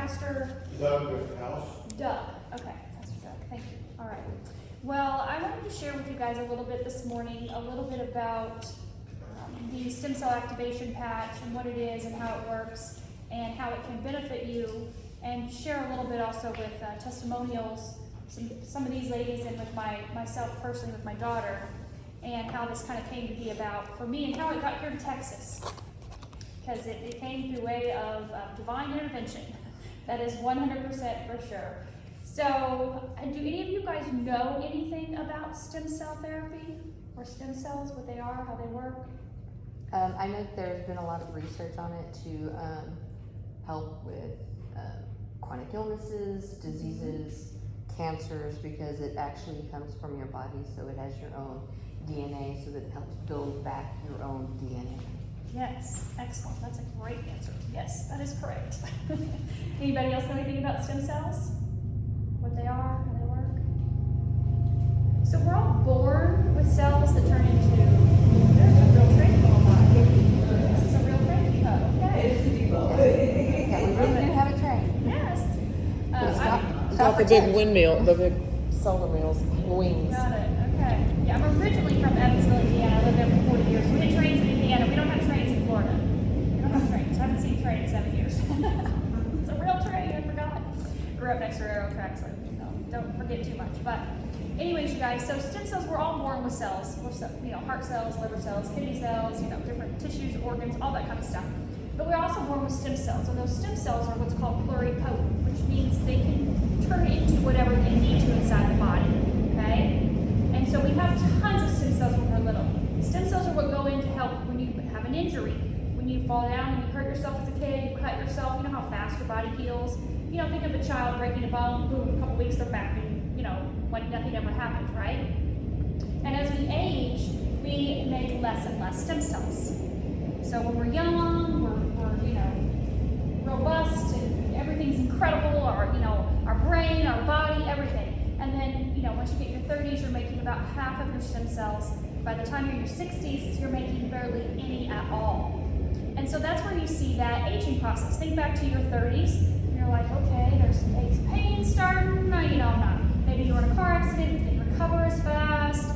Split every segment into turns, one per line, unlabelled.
Pastor
Doug House.
Doug. Okay, Pastor Doug, thank you. All right. Well, I wanted to share with you guys a little bit this morning, a little bit about the stem cell activation patch and what it is and how it works and how it can benefit you, and share a little bit also with testimonials, some of these ladies, and with myself personally with my daughter, and how this kind of came to be about for me and how it got here to Texas. Because it came through way of divine intervention. That is 100% for sure. So, do any of you guys know anything about stem cell therapy or stem cells, what they are, how they work?
I know there's been a lot of research on it to help with chronic illnesses, diseases, cancers, because it actually comes from your body, so it has your own DNA, so that it helps build back your own DNA.
Yes, excellent. That's a great answer. Yes, that is correct. Anybody else know anything about stem cells? What they are, how they work? So we're all born with cells that turn into, there's a real train going by. This is a real train. Okay.
It is a depot.
Yeah, we really do have a train.
Yes.
Got the big windmill, the big solar mills, wings.
Got it. Okay. Yeah, I'm originally from Evansville, Indiana. I lived there for 40 years. We had trains in Indiana. We don't have trains in Florida. We don't have trains. I haven't seen a train in 7 years. It's a real train. I forgot. Grew up next to railroad tracks, so don't forget too much. But anyways, you guys, so stem cells, we're all born with cells. We're, heart cells, liver cells, kidney cells, different tissues, organs, all that kind of stuff. But we're also born with stem cells, and those stem cells are what's called pluripotent, which means they can turn into whatever they need to inside the body, okay? And so we have tons of stem cells when we're little. Stem cells are what go in to help when you have an injury. When you fall down and you hurt yourself as a kid, you cut yourself, you know how fast your body heals? Think of a child breaking a bone, boom, a couple weeks they're back, and like nothing ever happened, right? And as we age, we make less and less stem cells. So when we're young, we're robust, and everything's incredible, our brain, our body, everything. And then, once you get in your 30s, you're making about half of your stem cells. By the time you're in your 60s, you're making barely any at all. And so that's where you see that aging process. Think back to your 30s, and you're like, okay, there's some aches and pains starting, maybe you were in a car accident, you didn't recover as fast,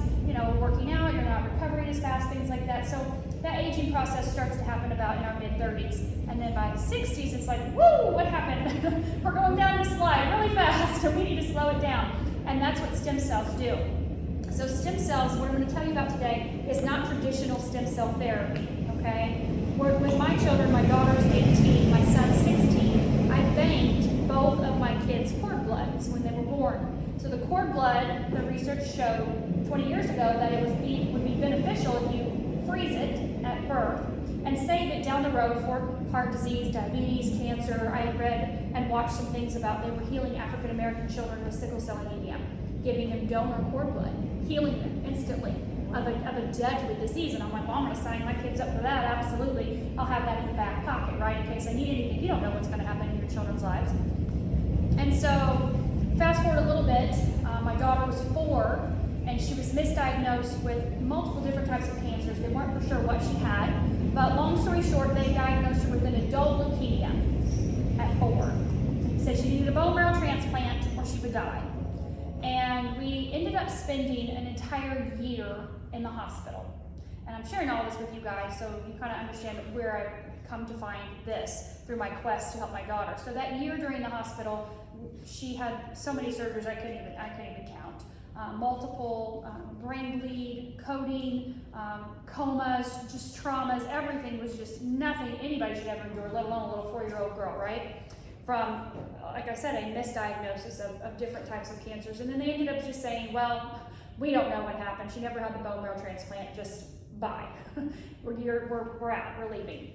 working out, you're not recovering as fast, things like that. So that aging process starts to happen about in our mid-30s. And then by the 60s, it's like, woo, what happened? We're going down this slide really fast, so we need to slow it down. And that's what stem cells do. So stem cells, what I'm going to tell you about today, is not traditional stem cell therapy, okay? With my children, my daughter's 18, my son's 16, I banked both of my kids' cord bloods when they were born. So the cord blood, the research showed 20 years ago that it would be beneficial if you freeze it at birth and save it down the road for heart disease, diabetes, cancer. I had read and watched some things about they were healing African American children with sickle cell anemia, giving them donor cord blood, healing them instantly of a deadly disease. And I'm like, well, I'm going to sign my kids up for that. Absolutely. I'll have that in the back pocket, right, in case I need anything. You don't know what's going to happen in your children's lives. And so fast forward a little bit, my daughter was 4, and she was misdiagnosed with multiple different types of cancers. They weren't for sure what she had, but long story short, they diagnosed her with an adult leukemia at 4. Said she needed a bone marrow transplant or she would die. And we ended up spending an entire year in the hospital. And I'm sharing all this with you guys so you kind of understand where I've come to find this through my quest to help my daughter. So that year during the hospital, she had so many surgeries I couldn't even count. Multiple brain bleed, coding, comas, just traumas. Everything was just nothing anybody should ever endure, let alone a little 4-year-old girl, right? From, like I said, a misdiagnosis of different types of cancers. And then they ended up just saying, well, we don't know what happened. She never had the bone marrow transplant, just bye. we're out, we're leaving.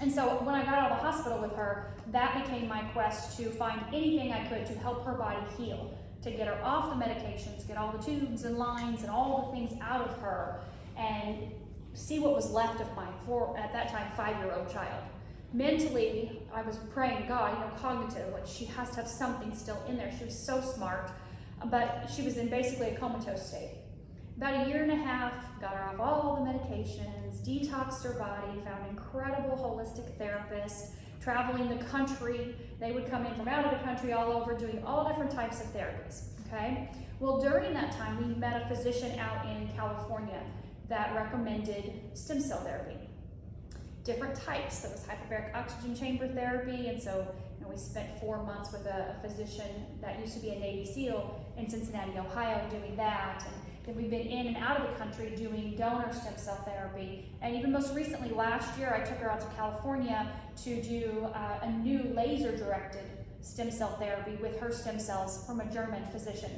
And so when I got out of the hospital with her, that became my quest to find anything I could to help her body heal, to get her off the medications, get all the tubes and lines and all the things out of her, and see what was left of my, at that time, 5-year-old child. Mentally, I was praying, God, cognitive, like she has to have something still in there. She was so smart, but she was in basically a comatose state. About 1.5 years, got her off all the medications, detoxed her body, found an incredible holistic therapist, traveling the country. They would come in from out of the country all over doing all different types of therapies, okay? Well, during that time, we met a physician out in California that recommended stem cell therapy. Different types. There was hyperbaric oxygen chamber therapy, and so we spent 4 months with a physician that used to be a Navy SEAL in Cincinnati, Ohio, doing that. And then we've been in and out of the country doing donor stem cell therapy. And even most recently, last year, I took her out to California to do a new laser-directed stem cell therapy with her stem cells from a German physician.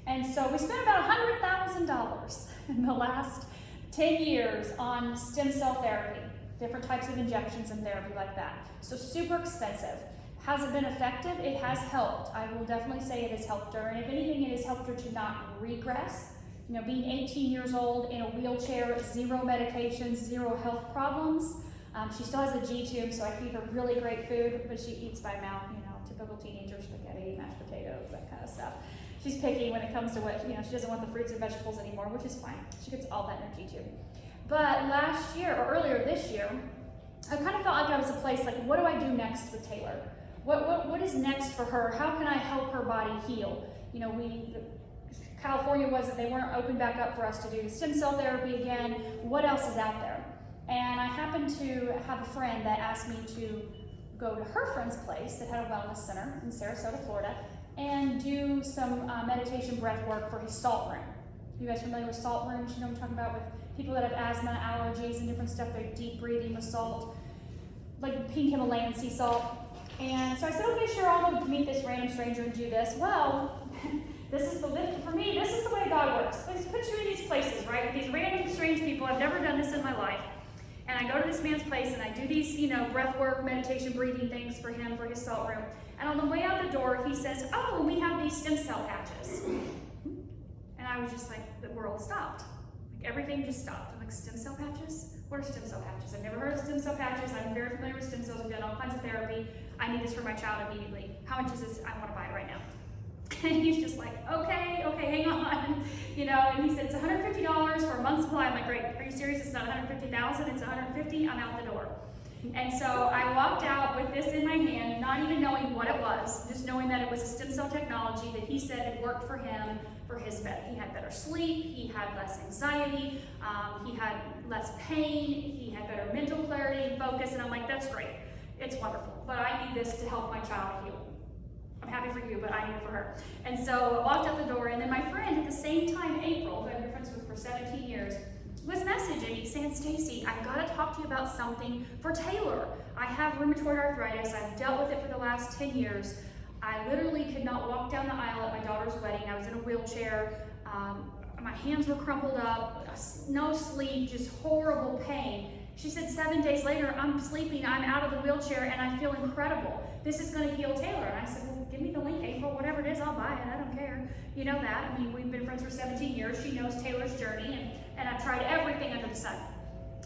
And so we spent about $100,000 in the last 10 years on stem cell therapy, different types of injections and therapy like that. So super expensive. Has it been effective? It has helped. I will definitely say it has helped her. And if anything, it has helped her to not regress. Being 18 years old in a wheelchair, 0 medications, 0 health problems. She still has a G-tube, so I feed her really great food, but she eats by mouth, typical teenager spaghetti, mashed potatoes, that kind of stuff. She's picky when it comes to what, she doesn't want the fruits and vegetables anymore, which is fine. She gets all that in her G-tube. But last year, or earlier this year, I kind of felt like I was a place like, what do I do next with Taylor? What is next for her? How can I help her body heal? California they weren't open back up for us to do the stem cell therapy again. What else is out there? And I happened to have a friend that asked me to go to her friend's place that had a wellness center in Sarasota, Florida, and do some meditation breath work for his salt room. You guys familiar with salt rooms? You know what I'm talking about, with people that have asthma, allergies, and different stuff. They're deep breathing with salt, like pink Himalayan sea salt. And so I said, okay, sure, I'll go meet this random stranger and do this. Well, for me, this is the way God works. Please put you in these places, right? With these random strange people. I've never done this in my life. And I go to this man's place and I do these, breath work, meditation, breathing things for him, for his salt room. And on the way out the door, he says, oh, we have these stem cell patches. And I was just like, the world stopped. Like everything just stopped. I'm like, stem cell patches? What are stem cell patches? I've never heard of stem cell patches. I'm very familiar with stem cells. We've done all kinds of therapy. I need this for my child immediately. How much is this? I want to buy it right now. And he's just like, okay, hang on. And he said, it's $150 for a month's supply. I'm like, great, are you serious? It's not $150,000, it's $150, I'm out the door. And so I walked out with this in my hand, not even knowing what it was, just knowing that it was a stem cell technology that he said had worked for him, for his bed. He had better sleep, he had less anxiety, he had less pain, he had better mental clarity and focus, and I'm like, that's great, it's wonderful, but I need this to help my child heal. I'm happy for you, but I need it for her. And so I walked out the door, and then my friend at the same time, April, who I've been friends with for 17 years, was messaging me saying, Stacy, I've got to talk to you about something for Taylor. I have rheumatoid arthritis. I've dealt with it for the last 10 years. I literally could not walk down the aisle at my daughter's wedding. I was in a wheelchair. My hands were crumpled up, no sleep, just horrible pain. She said 7 days later, I'm sleeping, I'm out of the wheelchair, and I feel incredible. This is going to heal Taylor. And I said, well, give me the link, April, whatever it is, I'll buy it. I don't care. You know that. I mean, we've been friends for 17 years. She knows Taylor's journey, and I've tried everything under the sun.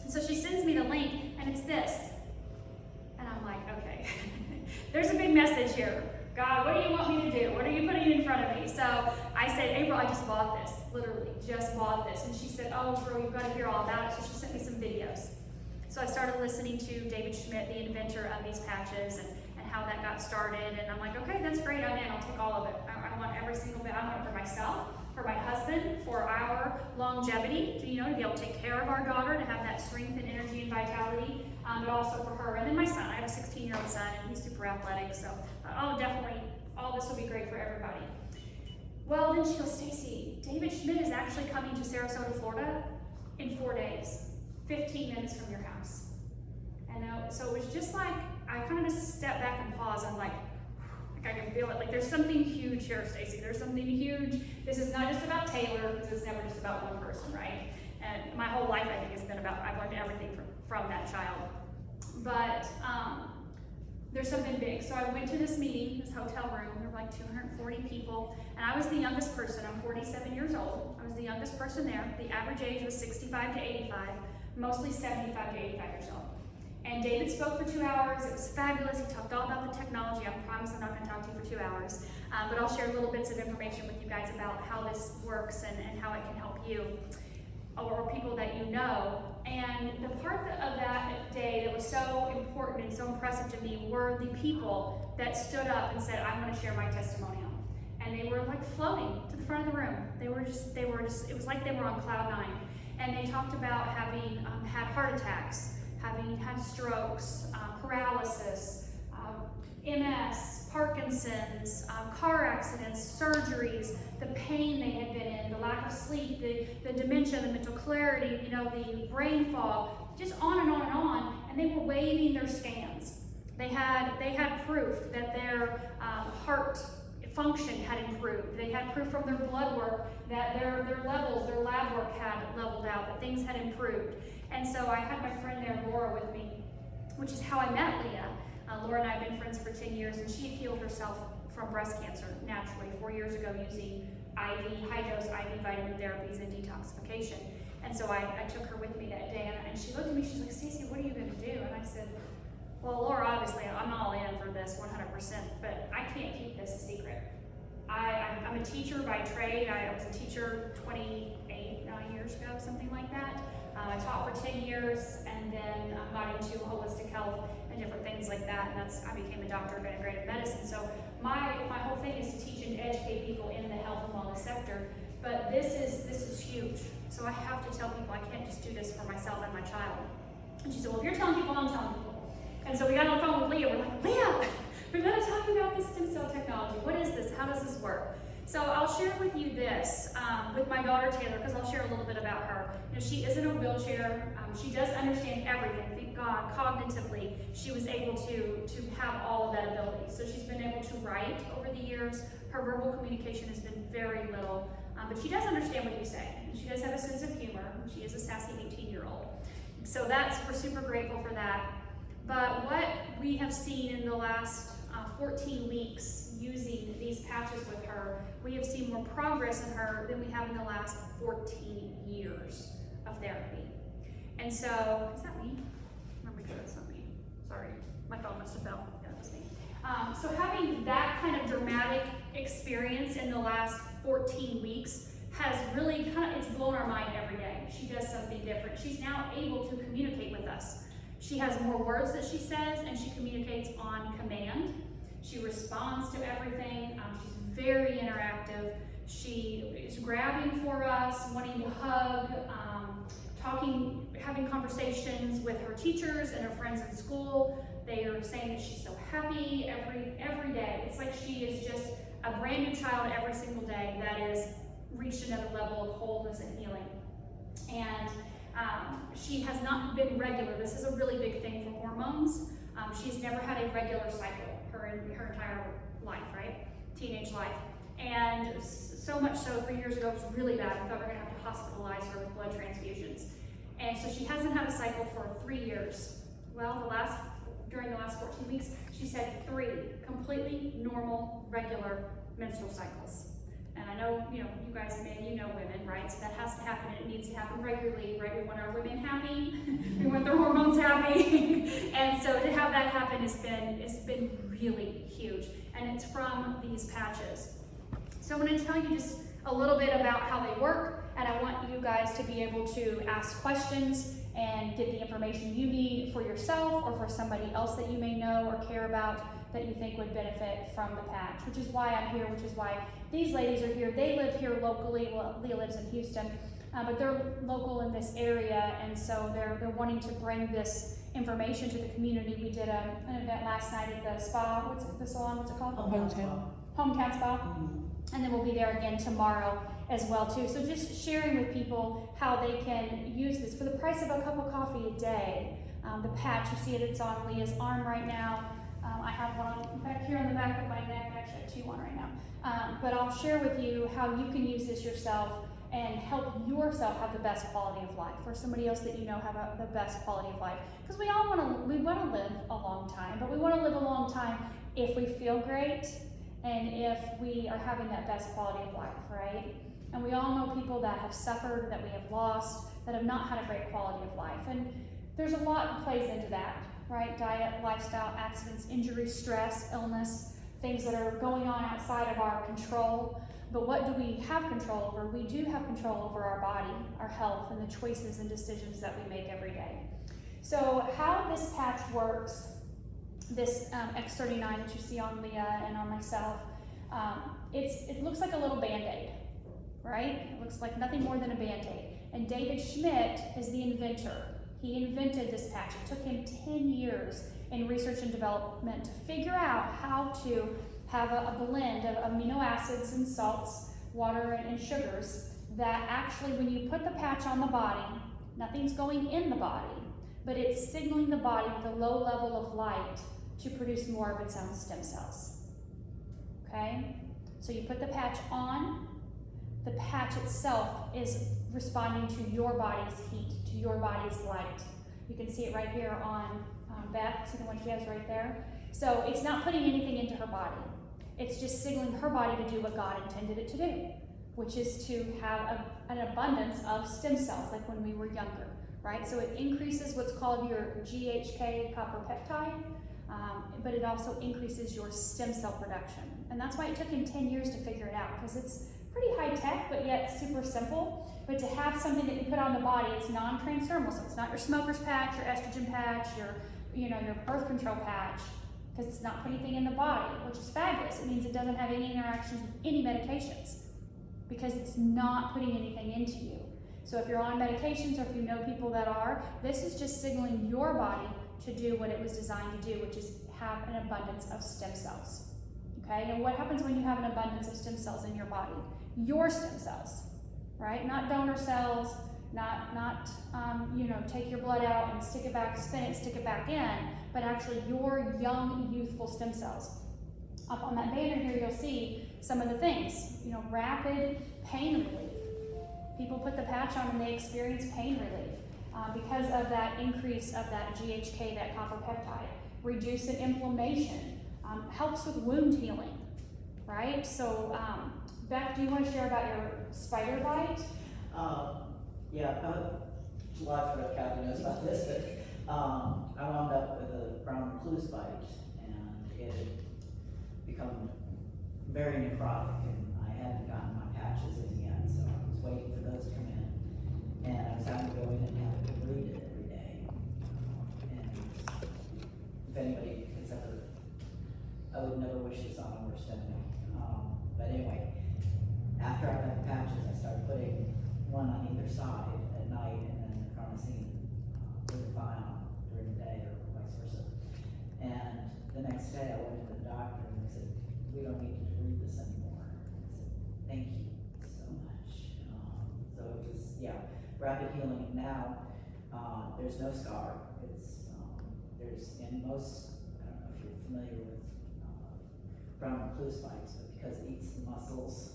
And so she sends me the link, and it's this. And I'm like, okay, there's a big message here. God, what do you want me to do? What are you putting in front of me? So I said, April, I just bought this, literally just bought this. And she said, oh, girl, you've got to hear all about it. So she sent me some videos. So I started listening to David Schmidt, the inventor of these patches, and how that got started. And I'm like, okay, that's great, I'm in, I'll take all of it. I want every single bit. I want it for myself, for my husband, for our longevity, to be able to take care of our daughter, to have that strength and energy and vitality, but also for her. And then my son, I have a 16-year-old son, and he's super athletic, so definitely, all this will be great for everybody. Well, then she goes, Stacy, David Schmidt is actually coming to Sarasota, Florida in 4 days, 15 minutes from your house. And so it was just like, I kind of just stepped back and paused. I'm like I can feel it. Like there's something huge here, Stacy. There's something huge. This is not just about Taylor, because it's never just about one person, right? And my whole life, I think, has been about, I've learned everything from that child. But there's something big. So I went to this meeting, this hotel room. There were like 240 people, and I was the youngest person. I'm 47 years old. I was the youngest person there. The average age was 65 to 85, mostly 75 to 85 years old. And David spoke for 2 hours. It was fabulous. He talked all about the technology. I promise I'm not going to talk to you for 2 hours, but I'll share little bits of information with you guys about how this works and how it can help you or people that you know And the part of that day that was so important and so impressive to me were the people that stood up and said, I want to share my testimonial. And they were like floating to the front of the room. They were just, it was like they were on cloud nine. And they talked about having had heart attacks, having had strokes, paralysis, MS, Parkinson's, car accidents, surgeries, the pain they had been in, the lack of sleep, the dementia, the mental clarity, you know, the brain fog, just on and on and on. And they were waving their scans. They had proof that their heart function had improved. They had proof from their blood work that their levels, their lab work had leveled out, that things had improved. And so I had my friend there, Laura, with me, which is how I met Leah. Laura and I have been friends for 10 years, and she healed herself from breast cancer naturally 4 years ago using high-dose IV vitamin therapies and detoxification. And so I took her with me that day, and she looked at me, she's like, Stacey, what are you going to do? And I said, well, Laura, obviously, I'm all in for this 100%, but I can't keep this a secret. I'm a teacher by trade. I was a teacher 9 years ago, something like that. I taught for 10 years, and then got into holistic health and different things like that, and I became a doctor of integrative medicine. So my whole thing is to teach and educate people in the health and wellness sector, but this is huge. So I have to tell people I can't just do this for myself and my child. And she said, well, if you're telling people, I'm telling people. And so we got on the phone with Leah. We're like, Leah, we've got to talk about this stem cell technology. What is this? How does this work? So I'll share with you this with my daughter Taylor, because I'll share a little bit about her. You know, she is in a wheelchair. She does understand everything. Thank God, cognitively, she was able to have all of that ability. So she's been able to write over the years. Her verbal communication has been very little, but she does understand what you say. And she does have a sense of humor. She is a sassy 18-year-old. So we're super grateful for that. But what we have seen in the last 14 weeks using these patches with her, we have seen more progress in her than we have in the last 14 years of therapy. And so, is that me? Let me make sure that's not me. Sorry, my phone must have fell. Yeah, that was me. So having that kind of dramatic experience in the last 14 weeks has really it's blown our mind every day. She does something different. She's now able to communicate with us. She has more words that she says, and she communicates on command. She responds to everything. She's very interactive. She is grabbing for us, wanting to hug, talking, having conversations with her teachers and her friends in school. They are saying that she's so happy every day. It's like she is just a brand new child every single day that has reached another level of wholeness and healing. And she has not been regular. This is a really big thing for hormones. She's never had a regular cycle her entire life, right? Teenage life. And so much so, 3 years ago, it was really bad. We thought we were going to have to hospitalize her with blood transfusions. And so she hasn't had a cycle for 3 years. Well, during the last 14 weeks, she's had 3 completely normal, regular menstrual cycles. And I know, you guys, men, women, right? So that has to happen, and it needs to happen regularly, right? We want our women happy, we want their hormones happy. And so to have that happen it's been really huge. And it's from these patches. So I'm going to tell you just a little bit about how they work, and I want you guys to be able to ask questions and get the information you need for yourself or for somebody else that you may know or care about that you think would benefit from the patch, which is why I'm here, which is why these ladies are here. They live here locally. Well, Leah lives in Houston, but they're local in this area, and so they're wanting to bring this information to the community. We did an event last night at the spa. What's it called? Hometown Spa. Mm-hmm. And then we'll be there again tomorrow as well too. So just sharing with people how they can use this for the price of a cup of coffee a day. The patch, you see it's on Leah's arm right now. I have one back here on the back of my neck. I actually have 2 on right now. But I'll share with you how you can use this yourself and help yourself have the best quality of life, or somebody else that you know have the best quality of life. Because we want to live a long time, but we want to live a long time if we feel great and if we are having that best quality of life, right? And we all know people that have suffered, that we have lost, that have not had a great quality of life. And there's a lot that plays into that, right? Diet, lifestyle, accidents, injury, stress, illness, things that are going on outside of our control. But what do we have control over? We do have control over our body, our health, and the choices and decisions that we make every day. So how this patch works, this X39 that you see on Leah and on myself, it looks like a little Band-Aid, right? It looks like nothing more than a Band-Aid. And David Schmidt is the inventor. He invented this patch. It took him 10 years in research and development to figure out how to have a blend of amino acids and salts, water and sugars that actually, when you put the patch on the body, nothing's going in the body, but it's signaling the body with a low level of light to produce more of its own stem cells. Okay? So you put the patch on, the patch itself is responding to your body's heat, to your body's light. You can see it right here on Beth, see the one she has right there? So it's not putting anything into her body. It's just signaling her body to do what God intended it to do, which is to have an abundance of stem cells, like when we were younger, right? So it increases what's called your GHK copper peptide, but it also increases your stem cell production. And that's why it took him 10 years to figure it out, because it's pretty high tech, but yet super simple. But to have something that you put on the body, it's non-transdermal, so it's not your smoker's patch, your estrogen patch, your birth control patch, because it's not putting anything in the body, which is fabulous. It means it doesn't have any interactions with any medications, because it's not putting anything into you. So if you're on medications, or if you know people that are, this is just signaling your body to do what it was designed to do, which is have an abundance of stem cells. Okay, and what happens when you have an abundance of stem cells in your body? Your stem cells, right? Not donor cells, not take your blood out and stick it back, spin it, stick it back in, but actually your young, youthful stem cells. Up on that banner here, you'll see some of the things. Rapid pain relief. People put the patch on and they experience pain relief because of that increase of that GHK, that copper peptide. Reducing inflammation, helps with wound healing, right? So, Beth, do you want to share about your spider bite?
Yeah, a lot of Kathy knows about this, but I wound up with a brown recluse bite, and it had become very necrotic, and I hadn't gotten my patches in yet, so I was waiting for those to come in, and I was having to go in and have to bleed it every day. And if anybody has ever, I would never wish this on a worst enemy. But anyway, after I got the patches, I started putting one on either side at night, and then the carnosine with the vial during the day, or vice versa. And the next day I went to the doctor and they said, we don't need to read this anymore. I said, thank you so much. So it was, rapid healing. And now there's no scar. There's in most, I don't know if you're familiar with brown recluse bites, but because it eats the muscles,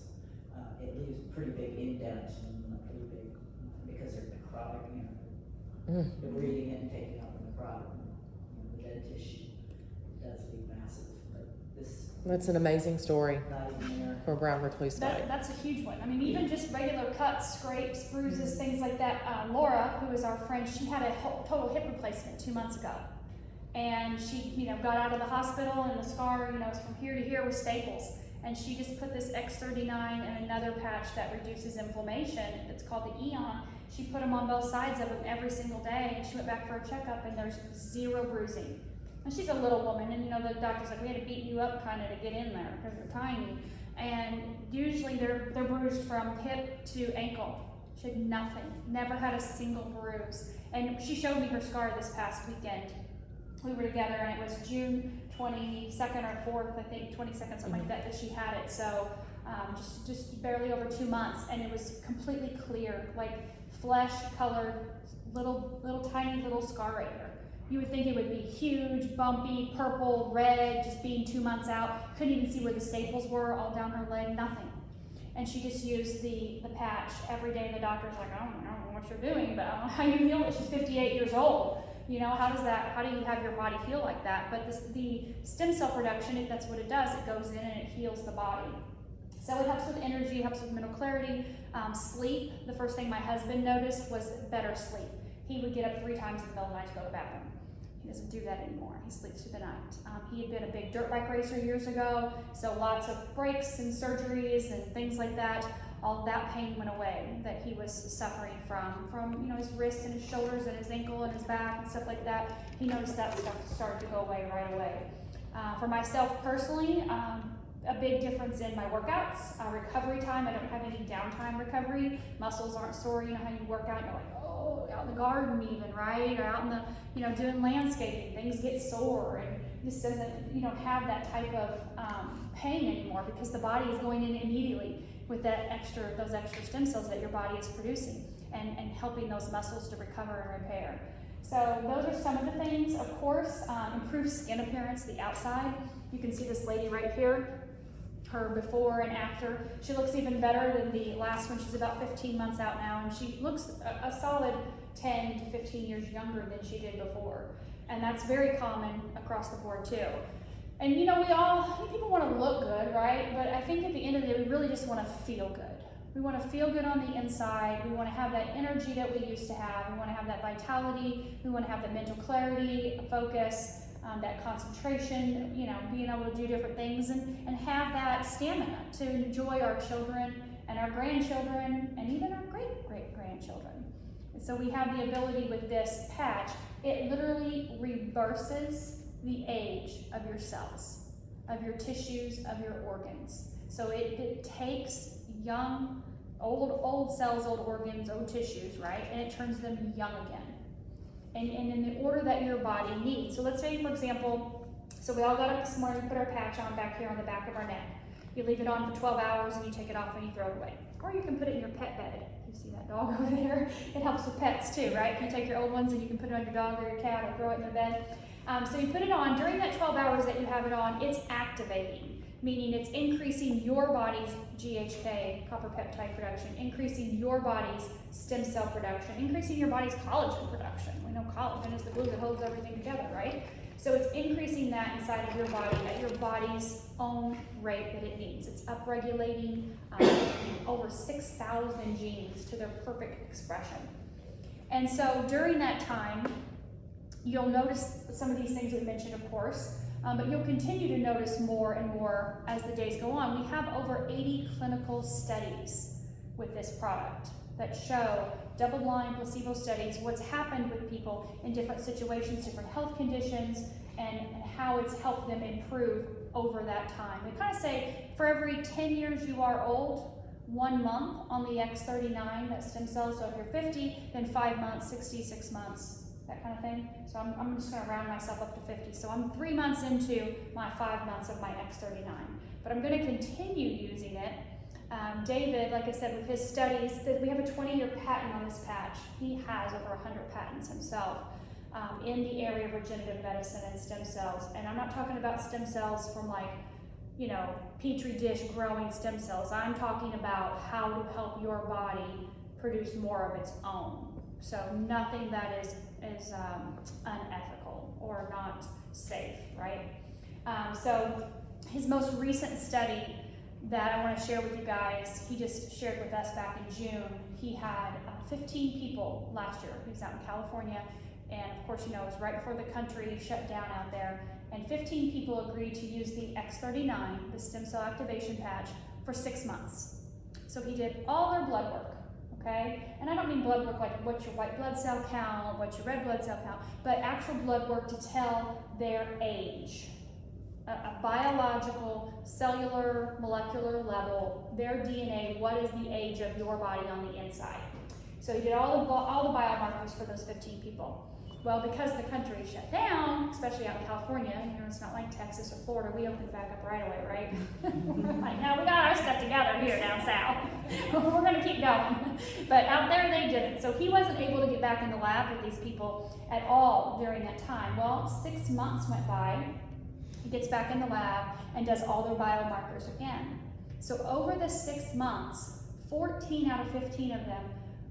it leaves a pretty big indent and a pretty big, because they're necrotic, they're breeding it and taking out the necrotic, the dead tissue. It does leave massive, but this.
That's an amazing story
Not even there.
for brown recluse bite.
That's a huge one. I mean, even just regular cuts, scrapes, bruises, things like that. Laura, who is our friend, she had a total hip replacement 2 months ago. And she, got out of the hospital, and the scar, is from here to here with staples. And she just put this X39 and another patch that reduces inflammation. It's called the Eon. She put them on both sides of them every single day, and she went back for a checkup, and there's zero bruising. And she's a little woman, and the doctor's like, we had to beat you up kind of to get in there because they're tiny. And usually they're bruised from hip to ankle. She had nothing, never had a single bruise. And she showed me her scar this past weekend. We were together, and it was June 22nd or 4th, I think, 22nd, something like that she had it. So just barely over 2 months, and it was completely clear, like flesh-colored, little tiny little scar right here. You would think it would be huge, bumpy, purple, red, just being 2 months out. Couldn't even see where the staples were all down her leg, nothing. And she just used the patch every day. The doctor's like, I don't know what you're doing, but I don't know how you heal it. She's 58 years old. How do you have your body heal like that? But the stem cell production, that's what it does. It goes in and it heals the body. So it helps with energy, it helps with mental clarity, sleep. The first thing my husband noticed was better sleep. He would get up 3 times in the middle of the night to go to the bathroom. He doesn't do that anymore. He sleeps through the night. He had been a big dirt bike racer years ago, so lots of breaks and surgeries and things like that. All that pain went away that he was suffering from his wrists and his shoulders and his ankle and his back and stuff like that. He noticed that stuff started to go away right away. For myself personally, a big difference in my workouts, recovery time. I don't have any downtime recovery. Muscles aren't sore. You know how you work out, you're like, oh, out in the garden even, right? Or out in the, doing landscaping, things get sore, and it just doesn't, have that type of pain anymore because the body is going in immediately with those extra stem cells that your body is producing and helping those muscles to recover and repair. So those are some of the things. Of course, improved skin appearance, the outside. You can see this lady right here, her before and after. She looks even better than the last one. She's about 15 months out now, and she looks a solid 10 to 15 years younger than she did before. And that's very common across the board too. And people want to look good, right? But I think at the end of the day, we really just want to feel good. We want to feel good on the inside. We want to have that energy that we used to have. We want to have that vitality. We want to have the mental clarity, focus, that concentration, being able to do different things and have that stamina to enjoy our children and our grandchildren and even our great-great-grandchildren. And so we have the ability with this patch, it literally reverses the age of your cells, of your tissues, of your organs. So it takes young, old cells, old organs, old tissues, right? And it turns them young again. And in the order that your body needs. So let's say, for example, so we all got up this morning, put our patch on back here on the back of our neck. You leave it on for 12 hours and you take it off and you throw it away. Or you can put it in your pet bed. You see that dog over there? It helps with pets too, right? You take your old ones and you can put it on your dog or your cat or throw it in their bed. So you put it on. During that 12 hours that you have it on, it's activating, meaning it's increasing your body's GHK, copper peptide production, increasing your body's stem cell production, increasing your body's collagen production. We know collagen is the glue that holds everything together, right? So it's increasing that inside of your body at your body's own rate that it needs. It's upregulating over 6,000 genes to their perfect expression. And so during that time, you'll notice some of these things we mentioned, of course, but you'll continue to notice more and more as the days go on. We have over 80 clinical studies with this product that show double-blind placebo studies, what's happened with people in different situations, different health conditions, and how it's helped them improve over that time. We kind of say for every 10 years you are old, 1 month on the X39, that stem cells. So if you're 50, then 5 months, 66 months, that kind of thing. So I'm just going to round myself up to 50. So I'm 3 months into my 5 months of my X39, but I'm going to continue using it. David, like I said, with his studies, we have a 20-year patent on this patch. He has over 100 patents himself in the area of regenerative medicine and stem cells. And I'm not talking about stem cells from petri dish growing stem cells. I'm talking about how to help your body produce more of its own. So nothing that is unethical or not safe, right? So his most recent study that I want to share with you guys, he just shared with us back in June. He had 15 people last year. He was out in California, and of course, it was right before the country shut down out there. And 15 people agreed to use the X39, the stem cell activation patch, for 6 months. So he did all their blood work. Okay, and I don't mean blood work like what's your white blood cell count, what's your red blood cell count, but actual blood work to tell their age, a biological, cellular, molecular level, their DNA, what is the age of your body on the inside. So he did all the biomarkers for those 15 people. Well, because the country shut down, especially out in California, it's not like Texas or Florida, we opened back up right away, right? Like, no, we got our stuff together here down south. We're gonna keep going. But out there they didn't. So he wasn't able to get back in the lab with these people at all during that time. Well, 6 months went by, he gets back in the lab and does all their biomarkers again. So over the 6 months, 14 out of 15 of them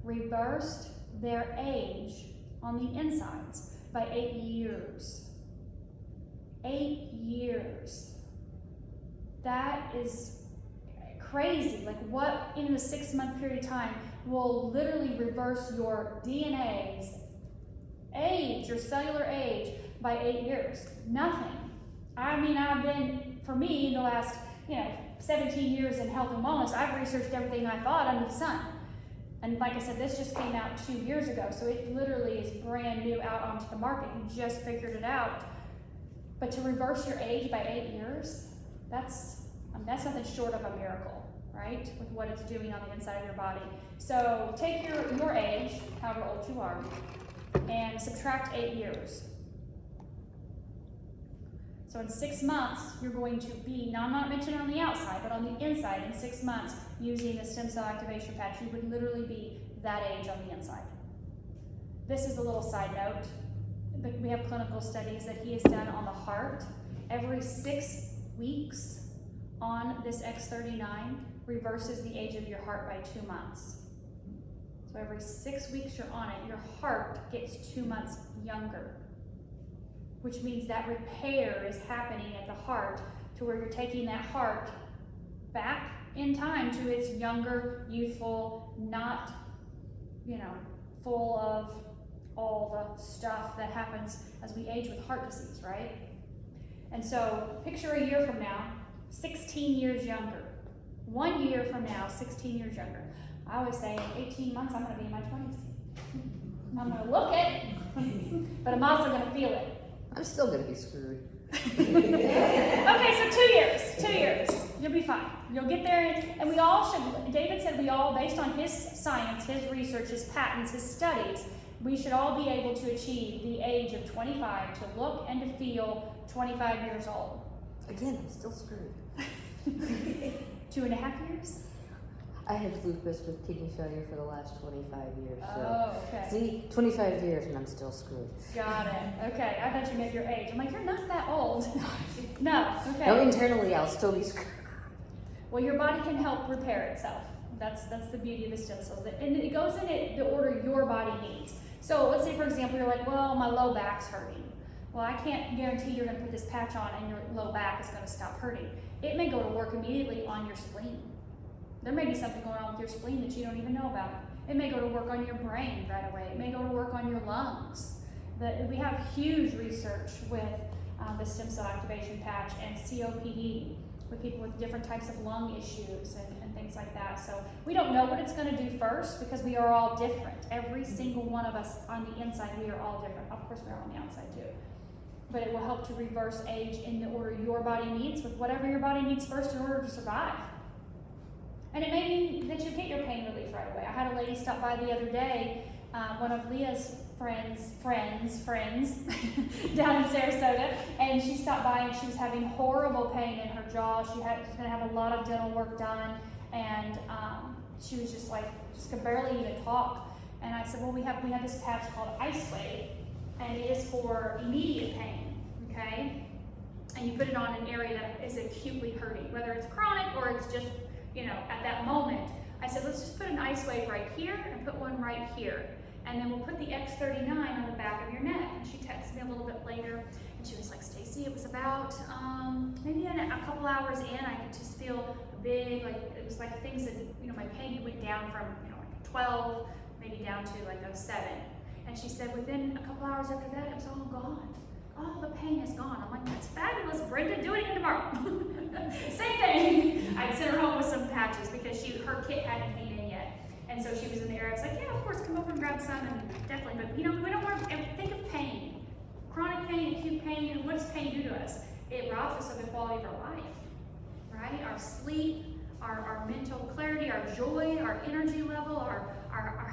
reversed their age on the insides by 8 years. 8 years. That is crazy. Like, what in a 6 month period of time will literally reverse your DNA's age, your cellular age, by 8 years? Nothing. I mean, I've been, for me, the last, 17 years in health and wellness, I've researched everything I thought under the sun. And like I said, this just came out 2 years ago, so it literally is brand new out onto the market. You just figured it out. But to reverse your age by 8 years, that's nothing short of a miracle, right? With what it's doing on the inside of your body. So take your age, however old you are, and subtract 8 years. So in 6 months, you're going to be, now I'm not mentioning on the outside, but on the inside in 6 months, using the stem cell activation patch, you would literally be that age on the inside. This is a little side note. We have clinical studies that he has done on the heart. Every 6 weeks on this X39 reverses the age of your heart by 2 months. So every 6 weeks you're on it, your heart gets 2 months younger, which means that repair is happening at the heart to where you're taking that heart back in time to its younger, youthful, not, full of all the stuff that happens as we age with heart disease, right? And so picture a year from now, 16 years younger. 1 year from now, 16 years younger. I always say in 18 months, I'm gonna be in my 20s. I'm gonna look it, but I'm also gonna feel it.
I'm still gonna be screwed.
Okay, so 2 years, 2 years. You'll be fine. You'll get there, and we all should, David said we all, based on his science, his research, his patents, his studies, we should all be able to achieve the age of 25 to look and to feel 25 years old.
Again, I'm still screwed.
2.5 years?
I had lupus with kidney failure for the last 25 years. So.
Oh, okay.
See, 25 years and I'm still screwed.
Got it. Okay, I thought you meant your age. I'm like, you're not that old. No, okay.
No, internally I'll still be screwed.
Well, your body can help repair itself. That's the beauty of the stem cells. And it goes in the order your body needs. So let's say, for example, you're like, well, my low back's hurting. Well, I can't guarantee you're going to put this patch on and your low back is going to stop hurting. It may go to work immediately on your spleen. There may be something going on with your spleen that you don't even know about. It may go to work on your brain right away. It may go to work on your lungs. We have huge research with the stem cell activation patch and COPD with people with different types of lung issues and things like that. So we don't know what it's going to do first because we are all different. Every single one of us on the inside, we are all different. Of course, we are on the outside too. But it will help to reverse age in the order your body needs with whatever your body needs first in order to survive. And it may mean that you get your pain relief right away. I had a lady stop by the other day, one of Leah's friends down in Sarasota, and she stopped by and she was having horrible pain in her jaw. She was going to have a lot of dental work done, and she was just could barely even talk. And I said, well, we have this patch called Lifewave, and it is for immediate pain, okay? And you put it on an area that is acutely hurting, whether it's chronic or it's just, at that moment. I said, let's just put an Lifewave right here and put one right here. And then we'll put the X39 on the back of your neck. And she texted me a little bit later, and she was like, Stacy, it was about maybe a couple hours in, I could just feel big, it was like things that, my pain went down from, like a 12, maybe down to like a 7. And she said within a couple hours after that, it was all gone. All the pain is gone. I'm like, that's fabulous, Brenda, do it again tomorrow. Same thing. I sent her home with some patches because her kit hadn't been in yet. And so she was in the area. I was like, yeah, of course, come over and grab some, and definitely. But we don't want to think of pain. Chronic pain, acute pain, and what does pain do to us? It robs us of the quality of our life, right? Our sleep, our mental clarity, our joy, our energy level, our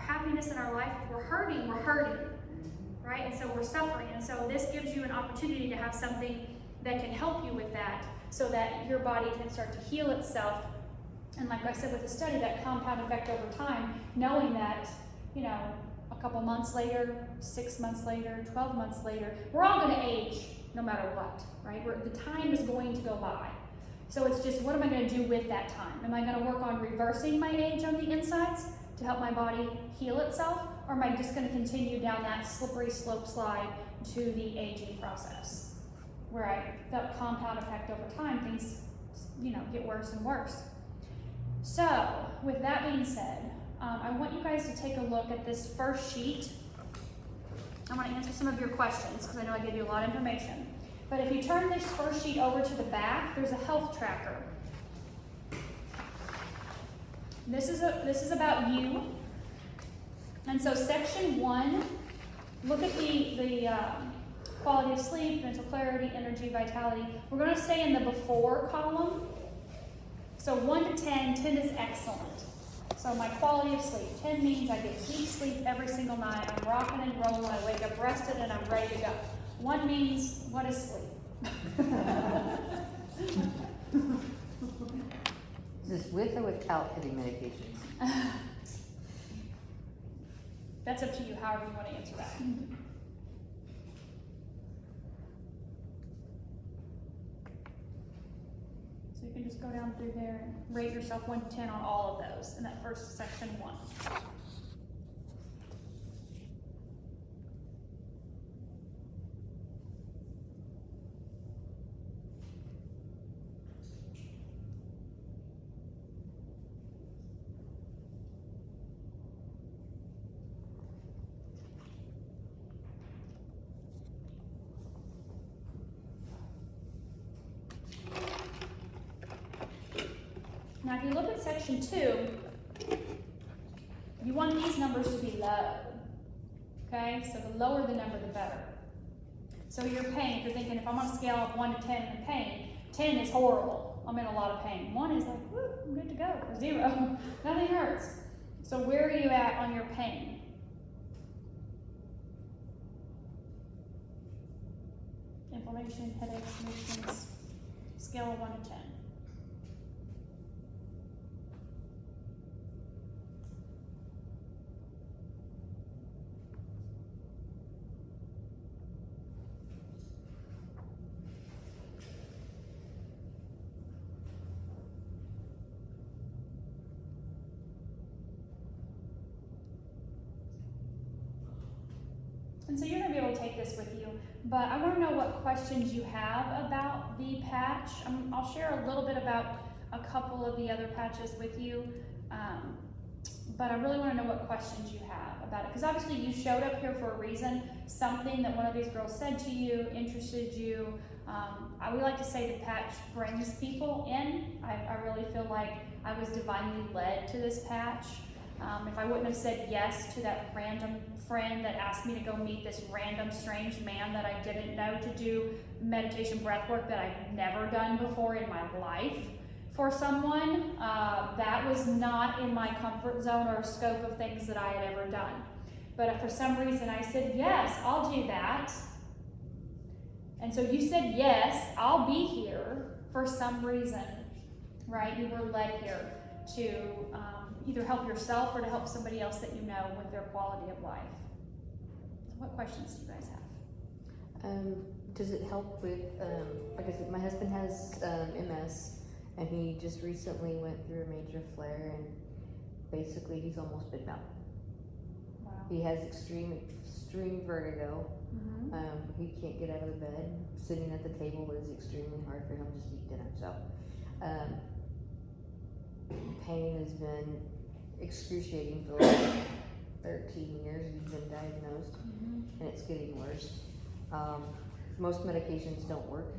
happiness in our life. If we're hurting, right? And so we're suffering. And so this gives you an opportunity to have something that can help you with that so that your body can start to heal itself. And like I said with the study, that compound effect over time, knowing that, a couple months later, 6 months later, 12 months later, we're all going to age no matter what, right? The time is going to go by. So it's just, what am I going to do with that time? Am I going to work on reversing my age on the insides to help my body heal itself? Or am I just going to continue down that slippery slope slide to the aging process where that compound effect over time, things, get worse and worse. So with that being said, I want you guys to take a look at this first sheet. I'm going to answer some of your questions because I know I gave you a lot of information. But if you turn this first sheet over to the back, there's a health tracker. This is about you. And so section 1, look at the quality of sleep, mental clarity, energy, vitality. We're going to stay in the before column. So 1 to 10, 10 is excellent. So my quality of sleep, 10 means I get deep sleep every single night. I'm rocking and rolling. I wake up rested and I'm ready to go. 1 means, what is sleep?
Is this with or without heavy medications?
That's up to you, however you want to answer that. So you can just go down through there and rate yourself 1 to 10 on all of those in that first section 1. Now, if you look at section 2, you want these numbers to be low. Okay, so the lower the number, the better. So your pain, if you're thinking, if I'm on a scale of 1 to 10 in pain, 10 is horrible. I'm in a lot of pain. 1 is like, woo, I'm good to go. Or 0, nothing hurts. So where are you at on your pain? Inflammation, headaches, mood swings, scale of 1 to 10. And so you're going to be able to take this with you, but I want to know what questions you have about the patch. I'll share a little bit about a couple of the other patches with you, but I really want to know what questions you have about it, because obviously you showed up here for a reason. Something that one of these girls said to you interested you. We like to say the patch brings people in. I really feel like I was divinely led to this patch. If I wouldn't have said yes to that random friend that asked me to go meet this random strange man that I didn't know to do meditation breath work that I've never done before in my life for someone, that was not in my comfort zone or scope of things that I had ever done. But if for some reason I said, yes, I'll do that. And so you said, yes, I'll be here for some reason, right? You were led here to either help yourself or to help somebody else that you know with their quality of life. So what questions do you guys have?
Does it help with, like I said, my husband has MS, and he just recently went through a major flare, and basically he's almost bedbound.
Wow.
He has extreme vertigo.
Mm-hmm.
He can't get out of the bed. Sitting at the table is extremely hard for him just to eat dinner. So, pain has been excruciating for the last 13 years. He's been diagnosed, and it's getting worse. Most medications don't work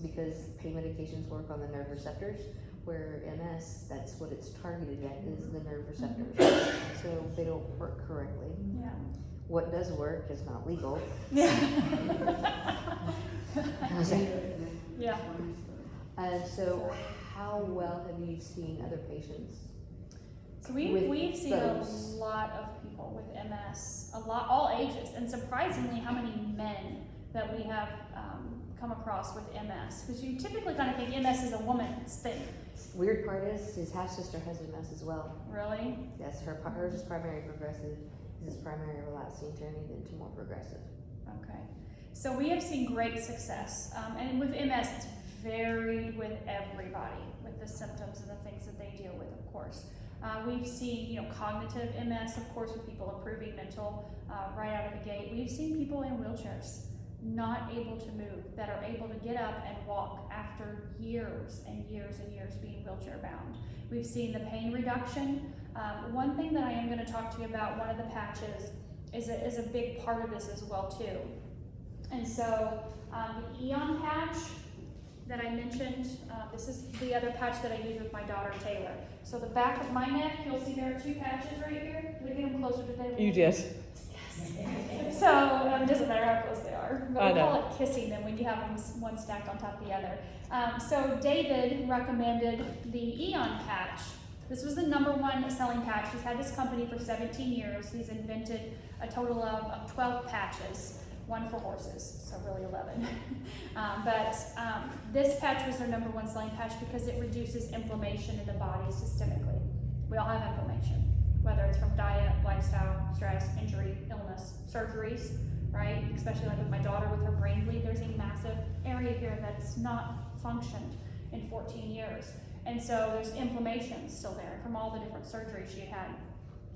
because pain medications work on the nerve receptors, where MS, that's what it's targeted at, is the nerve receptors. So they don't work correctly.
Yeah.
What does work is not legal.
Yeah. Yeah.
So how well have you seen other patients?
So
With
we've seen
those.
a lot of people with MS, all ages, and surprisingly how many men that we have come across with MS. Because you typically kind of think MS is a woman's thing.
Weird part is his half sister has MS as well.
Really?
Yes, hers is primary progressive. His is primary relapsing, turning into more progressive.
Okay. So we have seen great success. And with MS, it's varied with everybody, with the symptoms and the things that they deal with, of course. We've seen, cognitive MS, of course, with people improving mental right out of the gate. We've seen people in wheelchairs not able to move, that are able to get up and walk after years and years and years being wheelchair bound. We've seen the pain reduction. One thing that I am going to talk to you about, one of the patches, is a big part of this as well too. And so the Eon patch that I mentioned, this is the other patch that I use with my daughter Taylor. So the back of my neck, you'll see there are 2 patches right here. Did I get them closer to Taylor?
You did.
Yes. So it doesn't matter how close they are. But we call it kissing them when you have them one stacked on top of the other. So David recommended the Eon patch. This was the #1 selling patch. He's had this company for 17 years. He's invented a total of 12 patches. 1 for horses, so really 11. This patch was their #1 selling patch because it reduces inflammation in the body systemically. We all have inflammation, whether it's from diet, lifestyle, stress, injury, illness, surgeries, right? Especially like with my daughter with her brain bleed, there's a massive area here that's not functioned in 14 years. And so there's inflammation still there from all the different surgeries she had.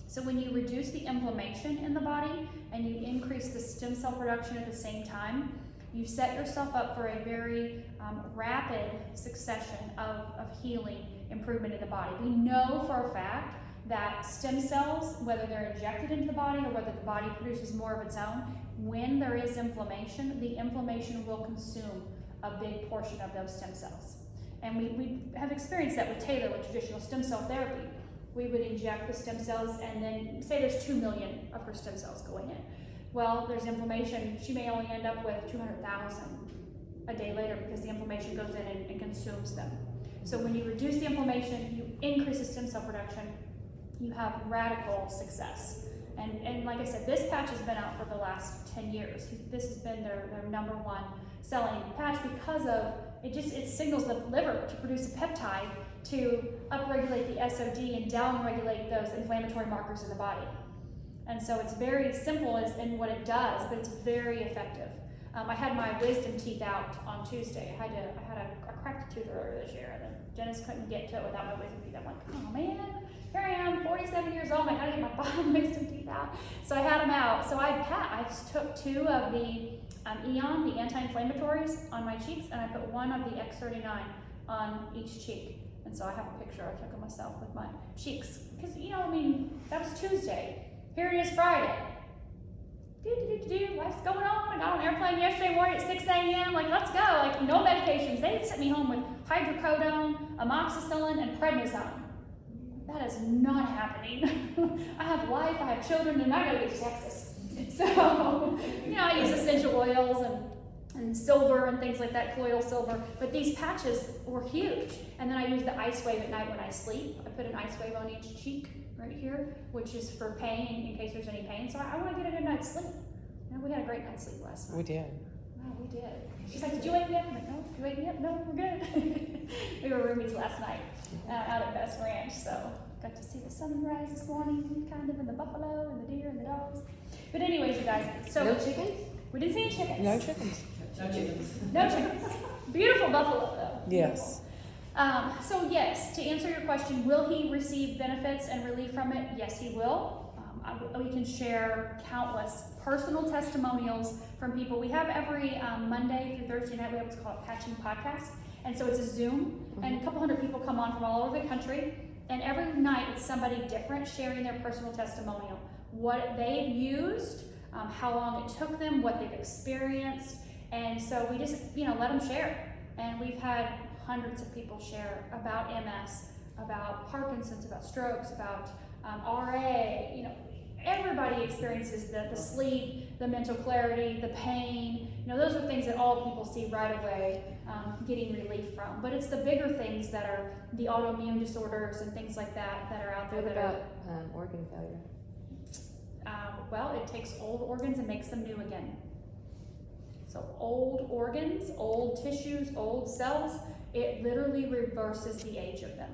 So when you reduce the inflammation in the body and you increase the stem cell production at the same time, you set yourself up for a very rapid succession of healing improvement in the body. We know for a fact that stem cells, whether they're injected into the body or whether the body produces more of its own, when there is inflammation, the inflammation will consume a big portion of those stem cells. And we have experienced that with Taylor with traditional stem cell therapy. We would inject the stem cells and then say there's 2 million of her stem cells going in. Well, there's inflammation. She may only end up with 200,000 a day later because the inflammation goes in and consumes them. So when you reduce the inflammation, you increase the stem cell production, you have radical success. And like I said, this patch has been out for the last 10 years. This has been their #1 selling patch because of it signals the liver to produce a peptide to upregulate the SOD and downregulate those inflammatory markers in the body. And so it's very simple in what it does, but it's very effective. I had my wisdom teeth out on Tuesday. I had a cracked tooth earlier this year, and the dentist couldn't get to it without my wisdom teeth. I'm like, oh man, here I am, 47 years old, I gotta get my bottom wisdom teeth out. So I had them out. So I took 2 of the Eon, the anti-inflammatories, on my cheeks, and I put 1 of the X39 on each cheek. And so I have a picture I took of myself with my cheeks. Because, that was Tuesday. Here it is Friday. Life's going on. I got on an airplane yesterday morning at 6 a.m. Like, let's go. Like, no medications. They sent me home with hydrocodone, amoxicillin, and prednisone. That is not happening. I have life, I have children, and I gotta get to Texas. So, I use essential oils and silver and things like that, colloidal silver. But these patches were huge. And then I use the Lifewave at night when I sleep. I put an Lifewave on each cheek right here, which is for pain, in case there's any pain. So I want to get a good night's sleep. We had a great night's sleep last night.
We did.
Wow, we did. She's like, did you wake me up? I'm like, no. Did you wake me up? No, we're good. We were roomies last night out at Best Ranch. So got to see the sunrise this morning, kind of, and the buffalo and the deer and the dogs. But anyways, you guys. So
No chickens?
We didn't see any chickens.
No chickens.
No chickens.
No chickens. Beautiful buffalo, though.
Yes.
So yes, to answer your question, will he receive benefits and relief from it? Yes, he will. We can share countless personal testimonials from people. We have every Monday through Thursday night, we have what's called a Patching Podcast. And so it's a Zoom, and a couple hundred people come on from all over the country. And every night it's somebody different sharing their personal testimonial, what they've used, how long it took them, what they've experienced. And so we just, let them share. And we've had hundreds of people share about MS, about Parkinson's, about strokes, about RA. Everybody experiences the sleep, the mental clarity, the pain. Those are things that all people see right away getting relief from. But it's the bigger things that are the autoimmune disorders and things like that are out there.
What about organ failure?
Well, it takes old organs and makes them new again. So old organs, old tissues, old cells, it literally reverses the age of them.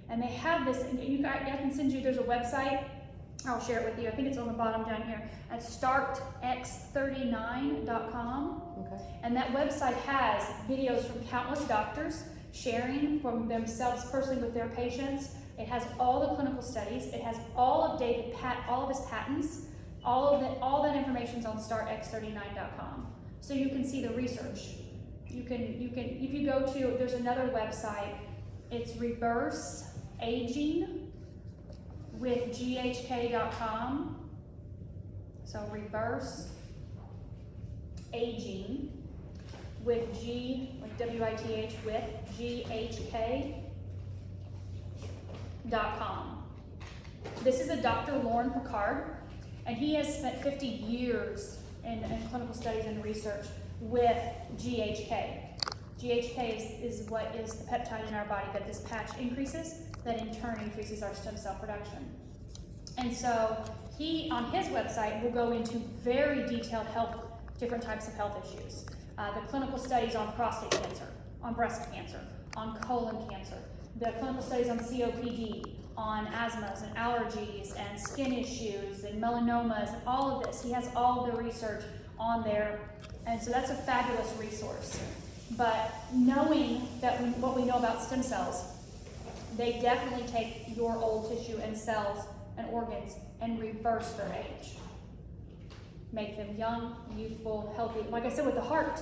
And they have this, and I can send you, there's a website, I'll share it with you. I think it's on the bottom down here at startx39.com.
Okay.
And that website has videos from countless doctors sharing from themselves personally with their patients. It has all the clinical studies. It has all of all of his patents. All that information's on startx39.com. So you can see the research. You can if you go to, there's another website. It's reverseaging with ghk.com. So reverse aging with like WITH with GHK.com. This is a Dr. Lauren Picard, and he has spent 50 years in clinical studies and research with GHK. GHK is what is the peptide in our body that this patch increases, that in turn increases our stem cell production. And so he, on his website, will go into very detailed different types of health issues. The clinical studies on prostate cancer, on breast cancer, on colon cancer, the clinical studies on COPD, on asthmas and allergies and skin issues and melanomas and all of this. He has all the research on there, and so that's a fabulous resource. But knowing that what we know about stem cells, they definitely take your old tissue and cells and organs and reverse their age. Make them young, youthful, healthy. Like I said, with the heart,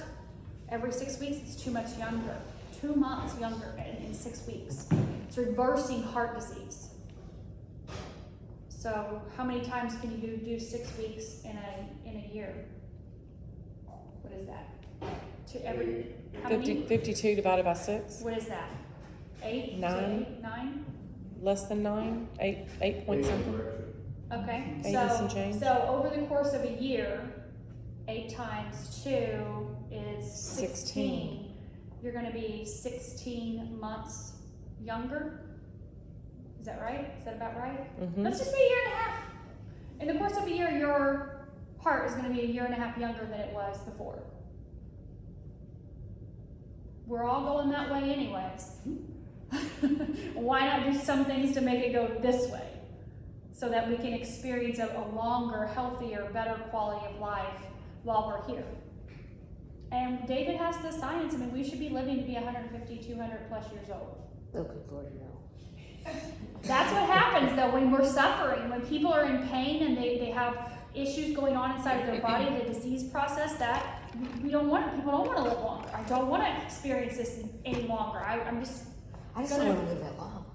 every 6 weeks it's 2 months younger. 2 months younger in 6 weeks. It's reversing heart disease. So how many times can you do 6 weeks in a year? What is that? How many?
52 divided by 6.
What is that? 8?
9.
9?
Less than 9. 8 point something.
Okay.
8 and some change.
So over the course of a year, 8 times 2 is 16. You're going to be 16 months younger. Is that right? Is that about right?
Mm-hmm.
Let's just say a year and a half. In the course of a year, your heart is going to be a year and a half younger than it was before. We're all going that way anyways. Why not do some things to make it go this way so that we can experience a longer, healthier, better quality of life while we're here? And David has the science. I mean, we should be living to be 150, 200 plus years old.
Oh, good Lord, no.
That's what happens though when we're suffering, when people are in pain and they have issues going on inside of their body, the disease process, that we don't want, people don't want to live longer. I don't want to experience this any longer. I just
don't want to live that long.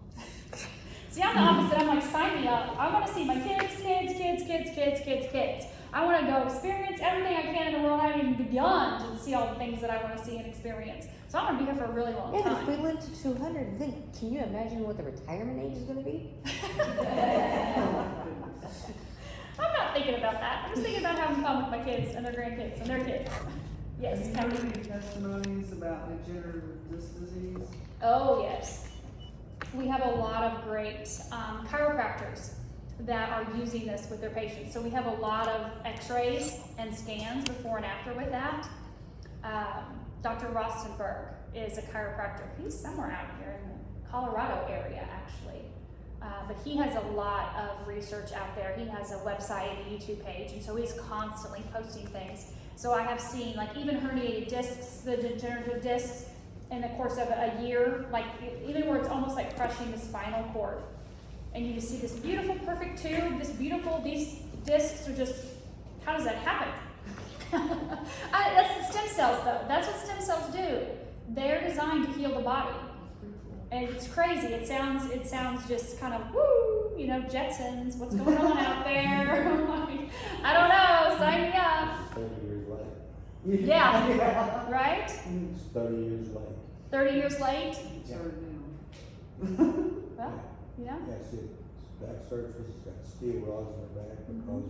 See, I'm the opposite. I'm like, sign me up. I want to see my kids. I want to go experience everything I can in the world. I haven't even begun to see all the things that I want to see and experience. So I'm going to be here for a really long
Yeah, but if
time.
we live to 200, then can you imagine what the retirement age is going to be?
I'm not thinking about that. I'm just thinking about having fun with my kids and their grandkids and their kids. Yes,
Have you heard any testimonies about degenerative disc disease?
Oh, yes. We have a lot of great chiropractors that are using this with their patients. So we have a lot of x-rays and scans before and after with that. Dr. Rostenberg is a chiropractor. He's somewhere out here in the Colorado area, actually. But he has a lot of research out there. He has a website and a YouTube page, and so he's constantly posting things. So I have seen, like, even herniated discs, the degenerative discs, in the course of a year, like even where it's almost like crushing the spinal cord. And you just see this beautiful, perfect tube, these discs are just, how does that happen? That's the stem cells though. That's what stem cells do. They're designed to heal the body. And it's crazy. It sounds just kind of, woo, Jetsons, what's going on out there? I don't know, sign me up.
30 years late.
Yeah, right?
It's 30 years late.
30 years late?
Yeah.
Well,
That's it. Back surgery, she's got steel rods in her back because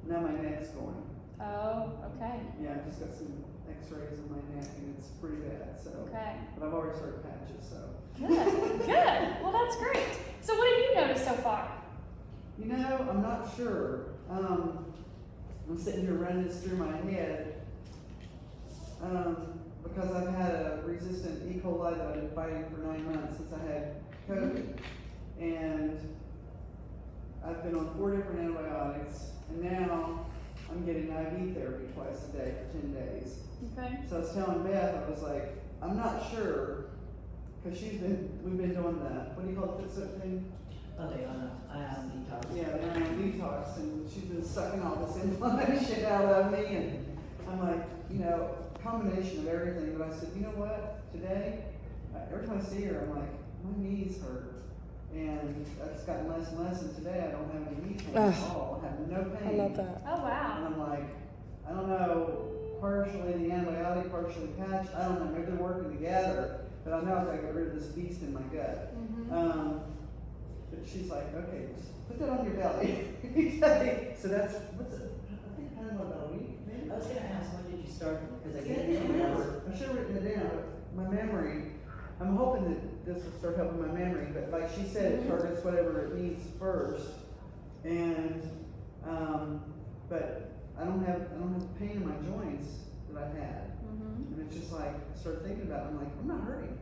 Now my neck's going.
Oh, okay,
Yeah, I just got some x-rays in my neck and it's pretty bad, so.
okay.
But I've already started patches, so.
Good. Well, that's great. So what have you noticed so far?
You know, I'm not sure. I'm sitting here running this through my head. Because I've had a resistant E. coli that I've been fighting for 9 months since I had COVID. And I've been on 4 different antibiotics, and now I'm getting IV therapy twice a day for 10 days.
Okay.
So I was telling Beth, I was like, I'm not sure, because we've been doing the, what do you call it, foot thing?
Oh, they ion detox.
Yeah, the ion detox, and she's been sucking all this inflammation out of me, and I'm like, combination of everything, but I said, you know what, today, every time I see her, I'm like, my knees hurt. And that's gotten less and less, and today I don't have any knee pain at
Ugh.
all, I have no
I
pain.
love that.
Oh, wow.
And I'm like, I don't know, partially the antibiotic, partially patch, I don't know, maybe they're working together, but I know I gotta get rid of this beast in my gut.
Mhm.
But she's like, okay, just put that on your belly. So that's, what's it, I think kind of about a week, maybe?
I was gonna ask, when did you start? Because I
I can't
gave you
remember. I should've written it down, but my memory, I'm hoping that this will start helping my memory, but like she said, it targets whatever it needs first. And, but I don't have pain in my joints that I had.
Mhm.
And it's just like, I started thinking about it, I'm like, I'm not hurting.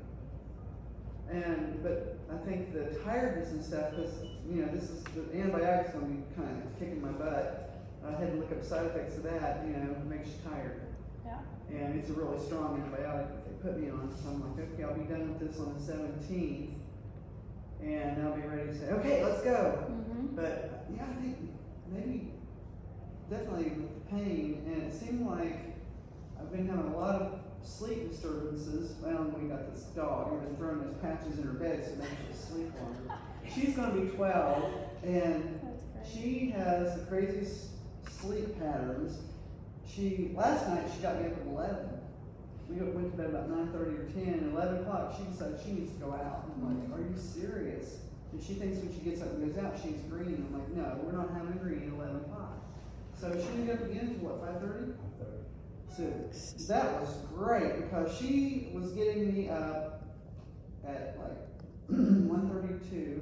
But I think the tiredness and stuff, cause, you know, this is, the antibiotics gonna be kind of kicking my butt. I had to look up side effects of that, you know, it makes you tired.
Yeah.
And it's a really strong antibiotic that they put me on, so I'm like, okay, I'll be done with this on the 17th. And I'll be ready to say, okay, let's go.
Mhm.
But yeah, I think maybe, definitely with the pain, and it seemed like I've been having a lot of sleep disturbances. Well, we got this dog, we've been throwing those patches in her bed so it makes her sleep longer. She's gonna be 12, and
That's great.
she has the craziest sleep patterns. Last night she got me up at 11. We went to bed about 9:30 or 10, and 11 o'clock she decided she needs to go out. I'm like, are you serious? And she thinks when she gets up and goes out, she's green. I'm like, no, we're not having green at 11 o'clock. So she didn't get up again until what, 5:30? So that was great because she was getting me up at like 1:32,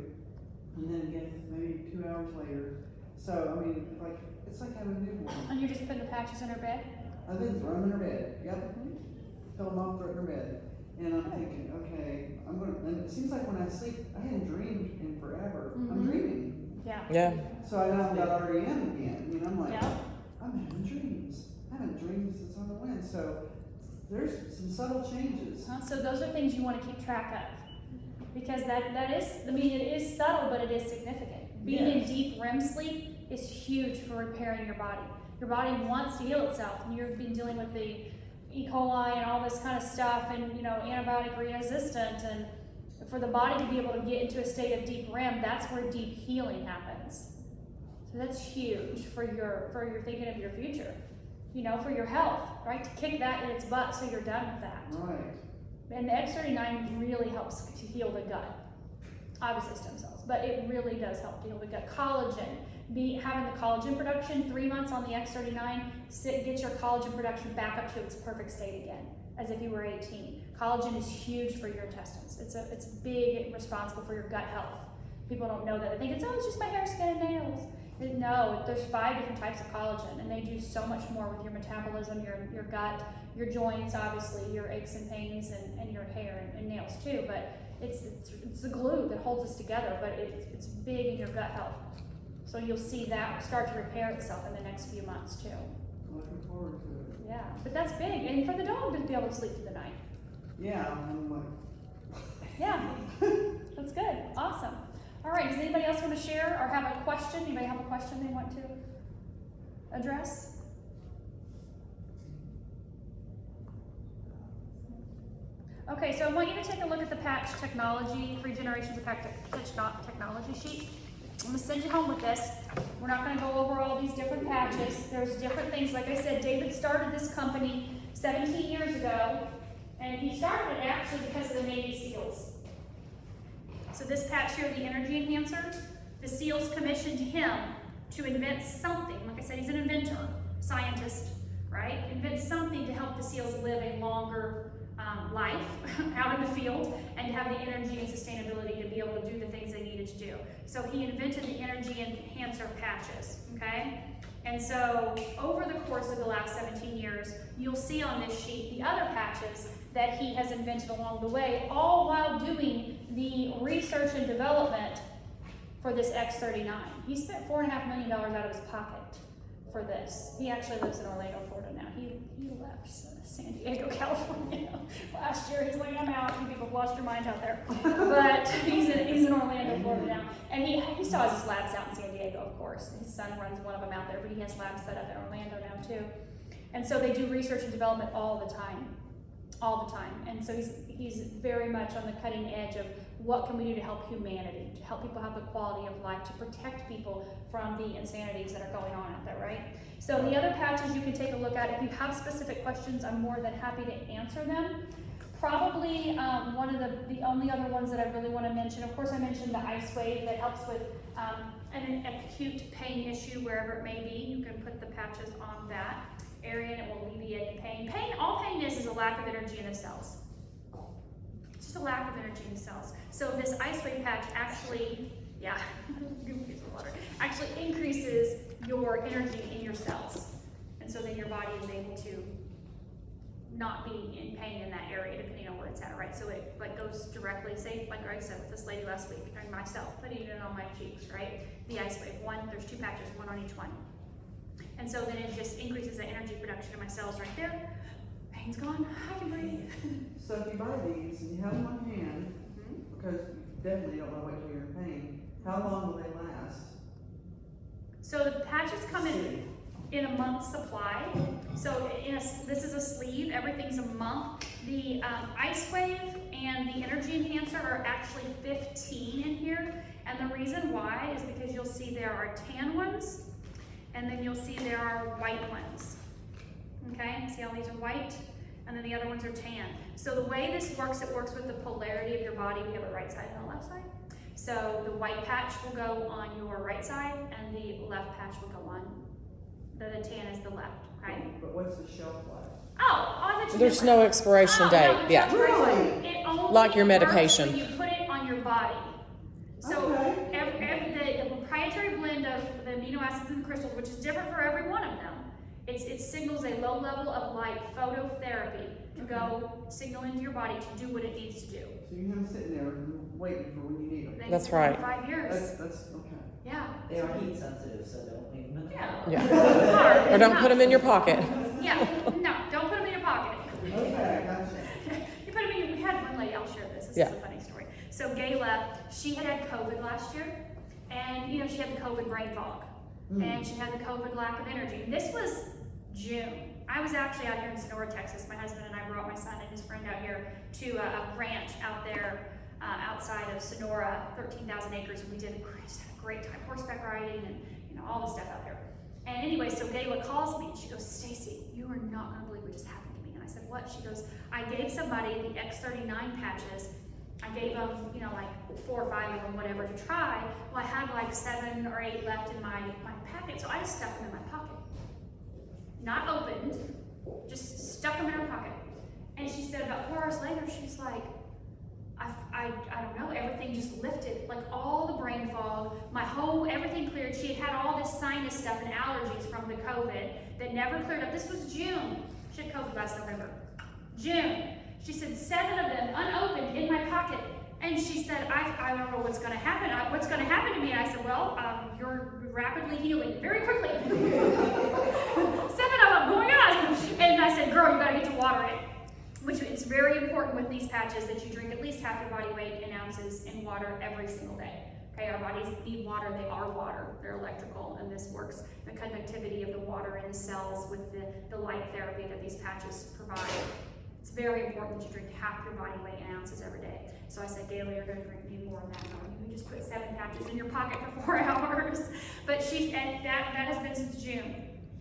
and then again maybe 2 hours later. So I mean, like it's like having a newborn.
And you're just putting the patches in her bed?
I've been throwing them in her bed. Yep. Fill them off, throw it in her bed. And I'm thinking, okay, and it seems like when I sleep, I hadn't dreamed in forever. I'm
Mhm.
dreaming.
Yeah.
Yeah.
So I now got REM again. I mean, I'm like,
Yeah.
I'm having dreams. I haven't dreamed since on the wind. So there's some subtle changes.
So those are things you want to keep track of. Because that is, I mean, it is subtle, but it is significant. Being in
Yes.
deep REM sleep is huge for repairing your body. Your body wants to heal itself, and you've been dealing with the E. coli and all this kind of stuff, and you know, antibiotic resistant, and for the body to be able to get into a state of deep REM, that's where deep healing happens. So that's huge for your thinking of your future, you know, for your health, right? To kick that in its butt so you're done with that.
Right.
And the X39 really helps to heal the gut. Obviously stem cells, but it really does help to heal the gut. Collagen, having the collagen production 3 months on the X39, get your collagen production back up to its perfect state again, as if you were 18. Collagen is huge for your intestines. It's big, responsible for your gut health. People don't know that. They think it's just my hair, skin, and nails. No, there's 5 different types of collagen, and they do so much more with your metabolism, your gut, your joints, obviously, your aches and pains, and your hair and nails too. But it's the glue that holds us together, but it's big in your gut health. So you'll see that start to repair itself in the next few months too.
Looking forward to it.
Yeah, but that's big, and for the dog to be able to sleep through the night.
Yeah, I'm like,
Yeah, that's good, awesome. All right, does anybody else want to share or have a question? Anybody have a question they want to address? Okay, so I want you to take a look at the patch technology, 3 generations of patch technology sheet. I'm gonna send you home with this. We're not gonna go over all these different patches. There's different things. Like I said, David started this company 17 years ago, and he started it actually because of the Navy SEALs. So this patch here, the energy enhancer, the SEALs commissioned him to invent something. Like I said, he's an inventor, scientist, right? Invent something to help the SEALs live a longer life out in the field and have the energy and sustainability to be able to do the things they needed to do. So he invented the energy enhancer patches, okay? And so over the course of the last 17 years, you'll see on this sheet the other patches that he has invented along the way, all while doing the research and development for this X39. He spent $4.5 million out of his pocket for this. He actually lives in Orlando, Florida now. He left San Diego, California last year. He's like, I'm out. You people have lost your mind out there. But he's in Orlando, Florida now. And he still has his labs out in San Diego, of course. His son runs one of them out there, but he has labs set up in Orlando now too. And so they do research and development all the time. And so he's very much on the cutting edge of what can we do to help humanity, to help people have the quality of life, to protect people from the insanities that are going on out there, right? So the other patches you can take a look at. If you have specific questions, I'm more than happy to answer them. Probably one of the only other ones that I really want to mention, of course I mentioned the Lifewave that helps with an acute pain issue wherever it may be. You can put the patches on that area and it will alleviate pain. All pain is a lack of energy in the cells. It's just a lack of energy in the cells. So this Lifewave patch actually, actually increases your energy in your cells. And so then your body is able to not be in pain in that area, depending on where it's at, right? So it like goes directly, say, like I said with this lady last week, and myself, putting it on my cheeks, right? The Lifewave, there's 2 patches, one on each one. And so then it just increases the energy production in my cells right there. Pain's gone, I can breathe.
So if you buy these and you have them on hand, because you definitely don't want to wait till you're in pain, how long will they last?
So the patches come in a month's supply. So this is a sleeve, everything's a month. The Lifewave and the Energy Enhancer are actually 15 in here. And the reason why is because you'll see there are tan ones, and then you'll see there are white ones. Okay, see how these are white? And then the other ones are tan. So the way this works, it works with the polarity of your body. We have a right side and a left side. So the white patch will go on your right side, and the left patch will go on, the tan is the left, okay?
But what's the shelf life?
I thought you
There's
meant
no
like-
expiration date.
no,
Yeah.
Really?
It only
Like your
works
medication.
when you put it on your body. So
Okay.
the proprietary blend of the amino acids and crystals, which is different for every one of them, it signals a low level of light phototherapy to go signal into your body to do what it needs to do.
So you have them sitting there waiting for when you need them.
They
That's
sit for
right.
5 years.
That's okay.
Yeah.
They are heat sensitive, so don't leave them in the
Yeah.
house.
Yeah.
Hard.
Or don't put them in your pocket.
Yeah. No, don't put them in your pocket.
Okay, gotcha.
You put them in. We had one lady. I'll share this. This
Yeah.
is a funny story. So Gayla, she had COVID last year, and she had the COVID brain fog, and she had the COVID lack of energy. This was June. I was actually out here in Sonora, Texas. My husband and I brought my son and his friend out here to a ranch out there outside of Sonora, 13,000 acres, and we just had a great time horseback riding and all the stuff out there. And anyway, so Gayla calls me and she goes, "Stacy, you are not going to believe what just happened to me." And I said, "What?" She goes, "I gave somebody the X39 patches. I gave them, like 4 or 5 of them, whatever, to try. Well, I had like 7 or 8 left in my packet, so I just stuck them in my pocket. Not opened, just stuck them in her pocket." And she said about 4 hours later, she's like, I don't know, everything just lifted, like all the brain fog, everything cleared. She had all this sinus stuff and allergies from the COVID that never cleared up. This was June. She had COVID last November. June. She said 7 of them unopened in my pocket. And she said, I don't know what's going to happen. What's going to happen to me? And I said, well, you're rapidly healing very quickly. 7 of them going on. And I said, girl, you got to get to water it. Which it's very important with these patches that you drink at least half your body weight in ounces in water every single day. Okay, our bodies need water. They are water. They're electrical, and this works the conductivity of the water in the cells with the light therapy that these patches provide. It's very important that you drink half your body weight in ounces every day. So I said, Gayla, you're going to drink me more than that. You just put 7 patches in your pocket for 4 hours. But and that has been since June.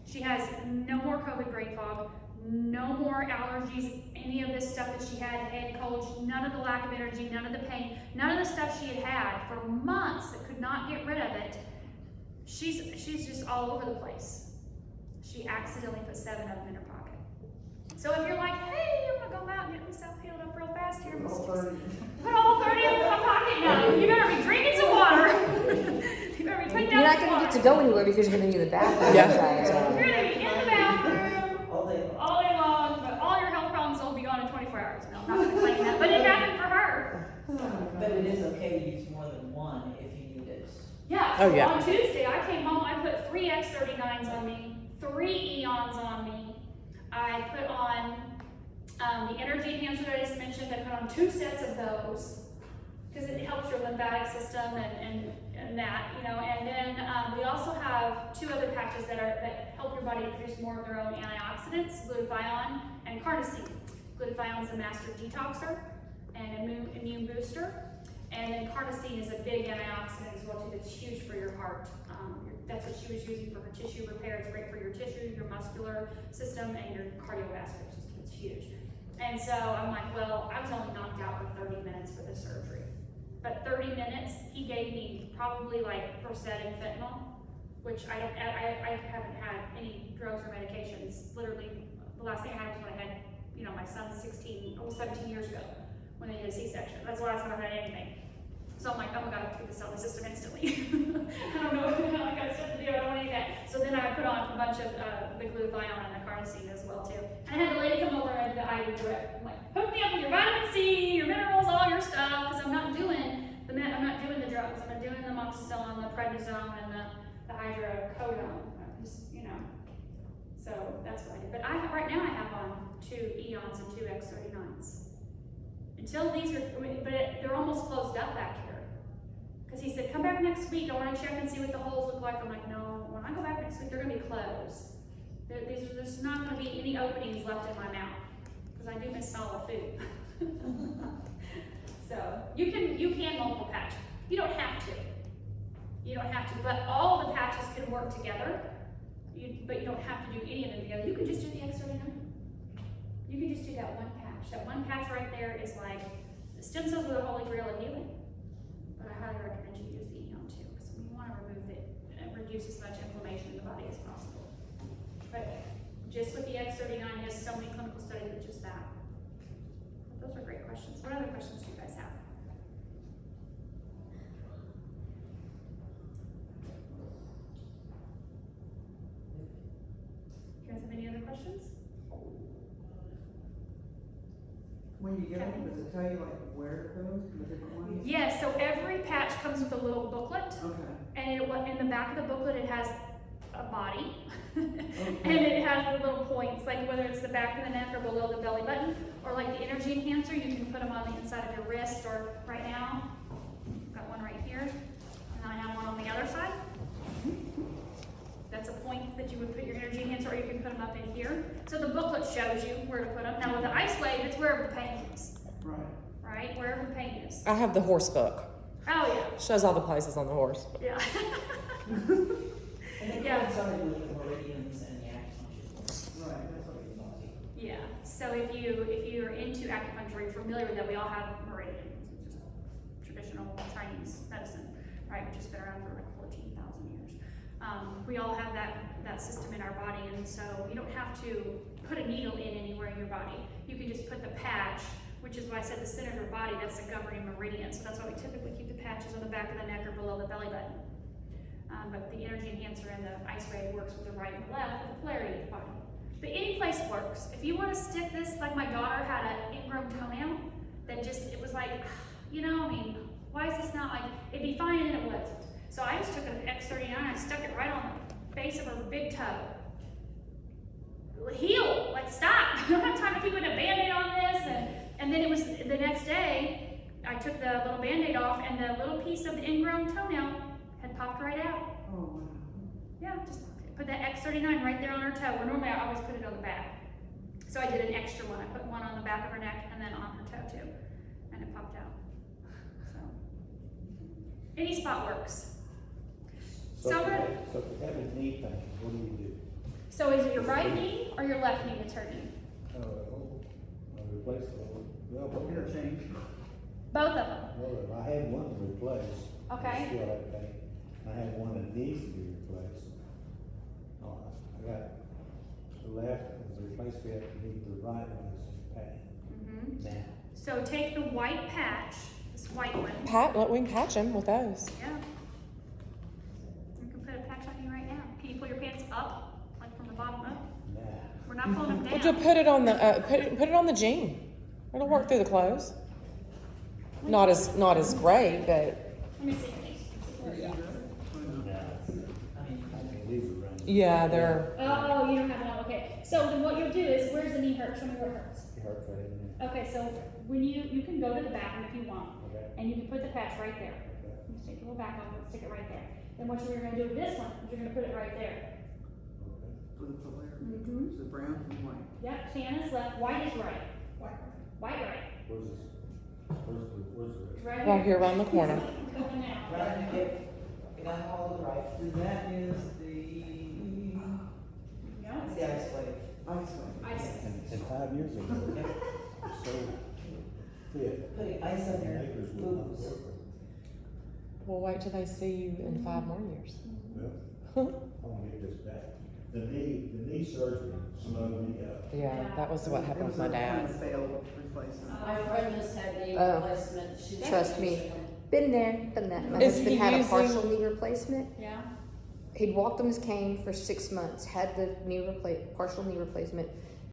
She has no more COVID brain fog, no more allergies, any of this stuff that she had, head colds, none of the lack of energy, none of the pain, none of the stuff she had had for months that could not get rid of it. She's just all over the place. She accidentally put 7 of them in her pocket. So if you're like, hey, I'm gonna go out and get myself healed up real fast here,
All 30.
put all 30 of them in my pocket now. You better be drinking some water. You better be taking
You're
down
not
some
gonna
water.
get to go anywhere because you're gonna be in the bathroom.
Yeah.
the entire time.
You're gonna be in the bathroom
All day long.
all day long, but all your health problems will be gone in 24 hours. No, I'm not gonna claim that, but it happened for her.
But it is okay to use more than one if you need it.
Yeah,
Oh,
so
yeah.
on Tuesday I came home, I put 3 X39s on me, 3 Eons on me. I put on the energy enhancer that I just mentioned. I put on 2 sets of those because it helps your lymphatic system and that, and then we also have 2 other patches that help your body produce more of their own antioxidants, glutathione and carnosine. Glutathione is a master detoxer and immune booster. And then carnosine is a big antioxidant as well too, that's huge for your heart. That's what she was using for her tissue repair. It's great for your tissue, your muscular system, and your cardiovascular system. It's huge. And so I'm like, well, I was only knocked out for 30 minutes for the surgery. But 30 minutes, he gave me probably like Versed and fentanyl, which I haven't had any drugs or medications. Literally, the last thing I had was when I had, my son's 17 years ago, when they did a C-section. That's the last time I've had anything. So I'm like, oh my God, I have to get this out of the system instantly. I don't know, I got stuff to do, I don't want any of that. So then I put on a bunch of the glutathione and the carnosine as well too. And I had the lady come over and do the IV drip. I'm like, hook me up with your vitamin C, your minerals, all your stuff, because I'm not doing the drugs. I'm not doing the amoxicillin, the prednisone, and the hydrocodone. So that's what I did. But right now I have on 2 Eons and 2 X39s. Until these are, they're almost closed up back here. Because he said, come back next week, I want to check and see what the holes look like. I'm like, no, when I go back next week, they're going to be closed. There's not going to be any openings left in my mouth. Because I do miss solid food. So, you can multiple patch. You don't have to. You don't have to, but all the patches can work together. But you don't have to do any of them together. You can just do the X39. You can just do that one patch. That one patch right there is like the stem cells are the holy grail of healing. But I highly recommend you use the Eon too, because we want to remove it and reduce as much inflammation in the body as possible. But just with the X39, there's so many clinical studies with just that. But those are great questions. What other questions do you guys have? You guys have any other questions?
When you get them, does it tell you like where it goes, the different ones?
Yes, so every patch comes with a little booklet.
Okay.
And in the back of the booklet, it has a body.
Okay.
And it has the little points, like whether it's the back of the neck or below the belly button, or like the energy enhancer, you can put them on the inside of your wrist, or right now, I've got one right here, and I have one on the other side. That's a point that you would put your energy enhancer, or you can put them up in here. So the booklet shows you where to put them. Now with the Lifewave, it's wherever the pain is.
Right.
Right? Wherever the pain is.
I have the horse book.
Oh yeah.
Shows all the places on the horse.
Yeah.
And they
Yeah.
coincide with the meridians and the acupuncture.
Right, that's what
The body.
Yeah. So if you're into acupuncture, you're familiar with that, we all have meridians. It's just traditional Chinese medicine, right? Which has been around for like 14,000 years. We all have that system in our body, and so you don't have to put a needle in anywhere in your body. You can just put the patch, which is why I said the center of your body, that's the governing meridian. So that's why we typically keep the patches on the back of the neck or below the belly button. But the energy enhancer and the ice ray works with the right and the left with the polarity of the body. But any place works. If you want to stick this, like my daughter had an ingrown toenail that it was like, why is this not like, it'd be fine and then it wasn't. So I just took an X39, I stuck it right on the base of her big toe. Heal, like stop. I don't have time to keep putting a Band-Aid on this. And then it was the next day, I took the little Band-Aid off and the little piece of the ingrown toenail had popped right out.
Oh, wow.
Yeah, just put that X39 right there on her toe, where normally I always put it on the back. So I did an extra one. I put one on the back of her neck and then on her toe too. And it popped out. So, any spot works.
So if you have a knee pain, what do you do?
So is it your right knee or your left knee that's hurting?
Replace
Interchange.
Both of them.
Well, I had one replaced.
Okay.
I still have pain. I had one that needs to be replaced. I got the left was replaced, we have to need the right one is in pain. Now.
So take the white patch, this white one.
We can patch him with those.
Yeah. You can put a patch on you right now. Can you pull your pants up, like from the bottom up?
Nah.
We're not pulling them down.
Would you put it on the put it on the jean? It'll work through the clothes. Not as great, but
Let me see.
These are running.
yeah, they're.
Oh, you don't have one. Okay. So then what you'll do is, where's the knee hurt? Show me where it hurts.
It hurts right in there.
Okay, so when you can go to the bathroom if you want,
Okay.
and you can put the patch right there.
Okay.
You just take the little back off and stick it right there. Then what you're gonna do with this one is you're gonna put it right there.
Okay.
For the polarity.
Mm-hmm.
So brown and white.
Yep, tan is left, white is right. White right.
Where's this? Where's the rest?
Right here around the corner.
Going out.
Right, get down the hall to the right,
And that is the
Yeah.
it's the ice wave.
ice one.
Ice.
And 5 years ago,
Yep.
it's so fit.
Putting ice on your
Neighbors would not
boots.
work with it.
Well, wait till they see you in 5 more years.
Well, I wanna get this back. The knee surgery slowed me up.
Yeah, that was what happened with my
It
dad.
was a failed replacement.
My friend has had knee
Oh.
replacement. She's
Trust me. Been there, done that. My
Is
husband
he
had a
using-
partial knee replacement.
Yeah.
He'd walked on his cane for 6 months, had the partial knee replacement,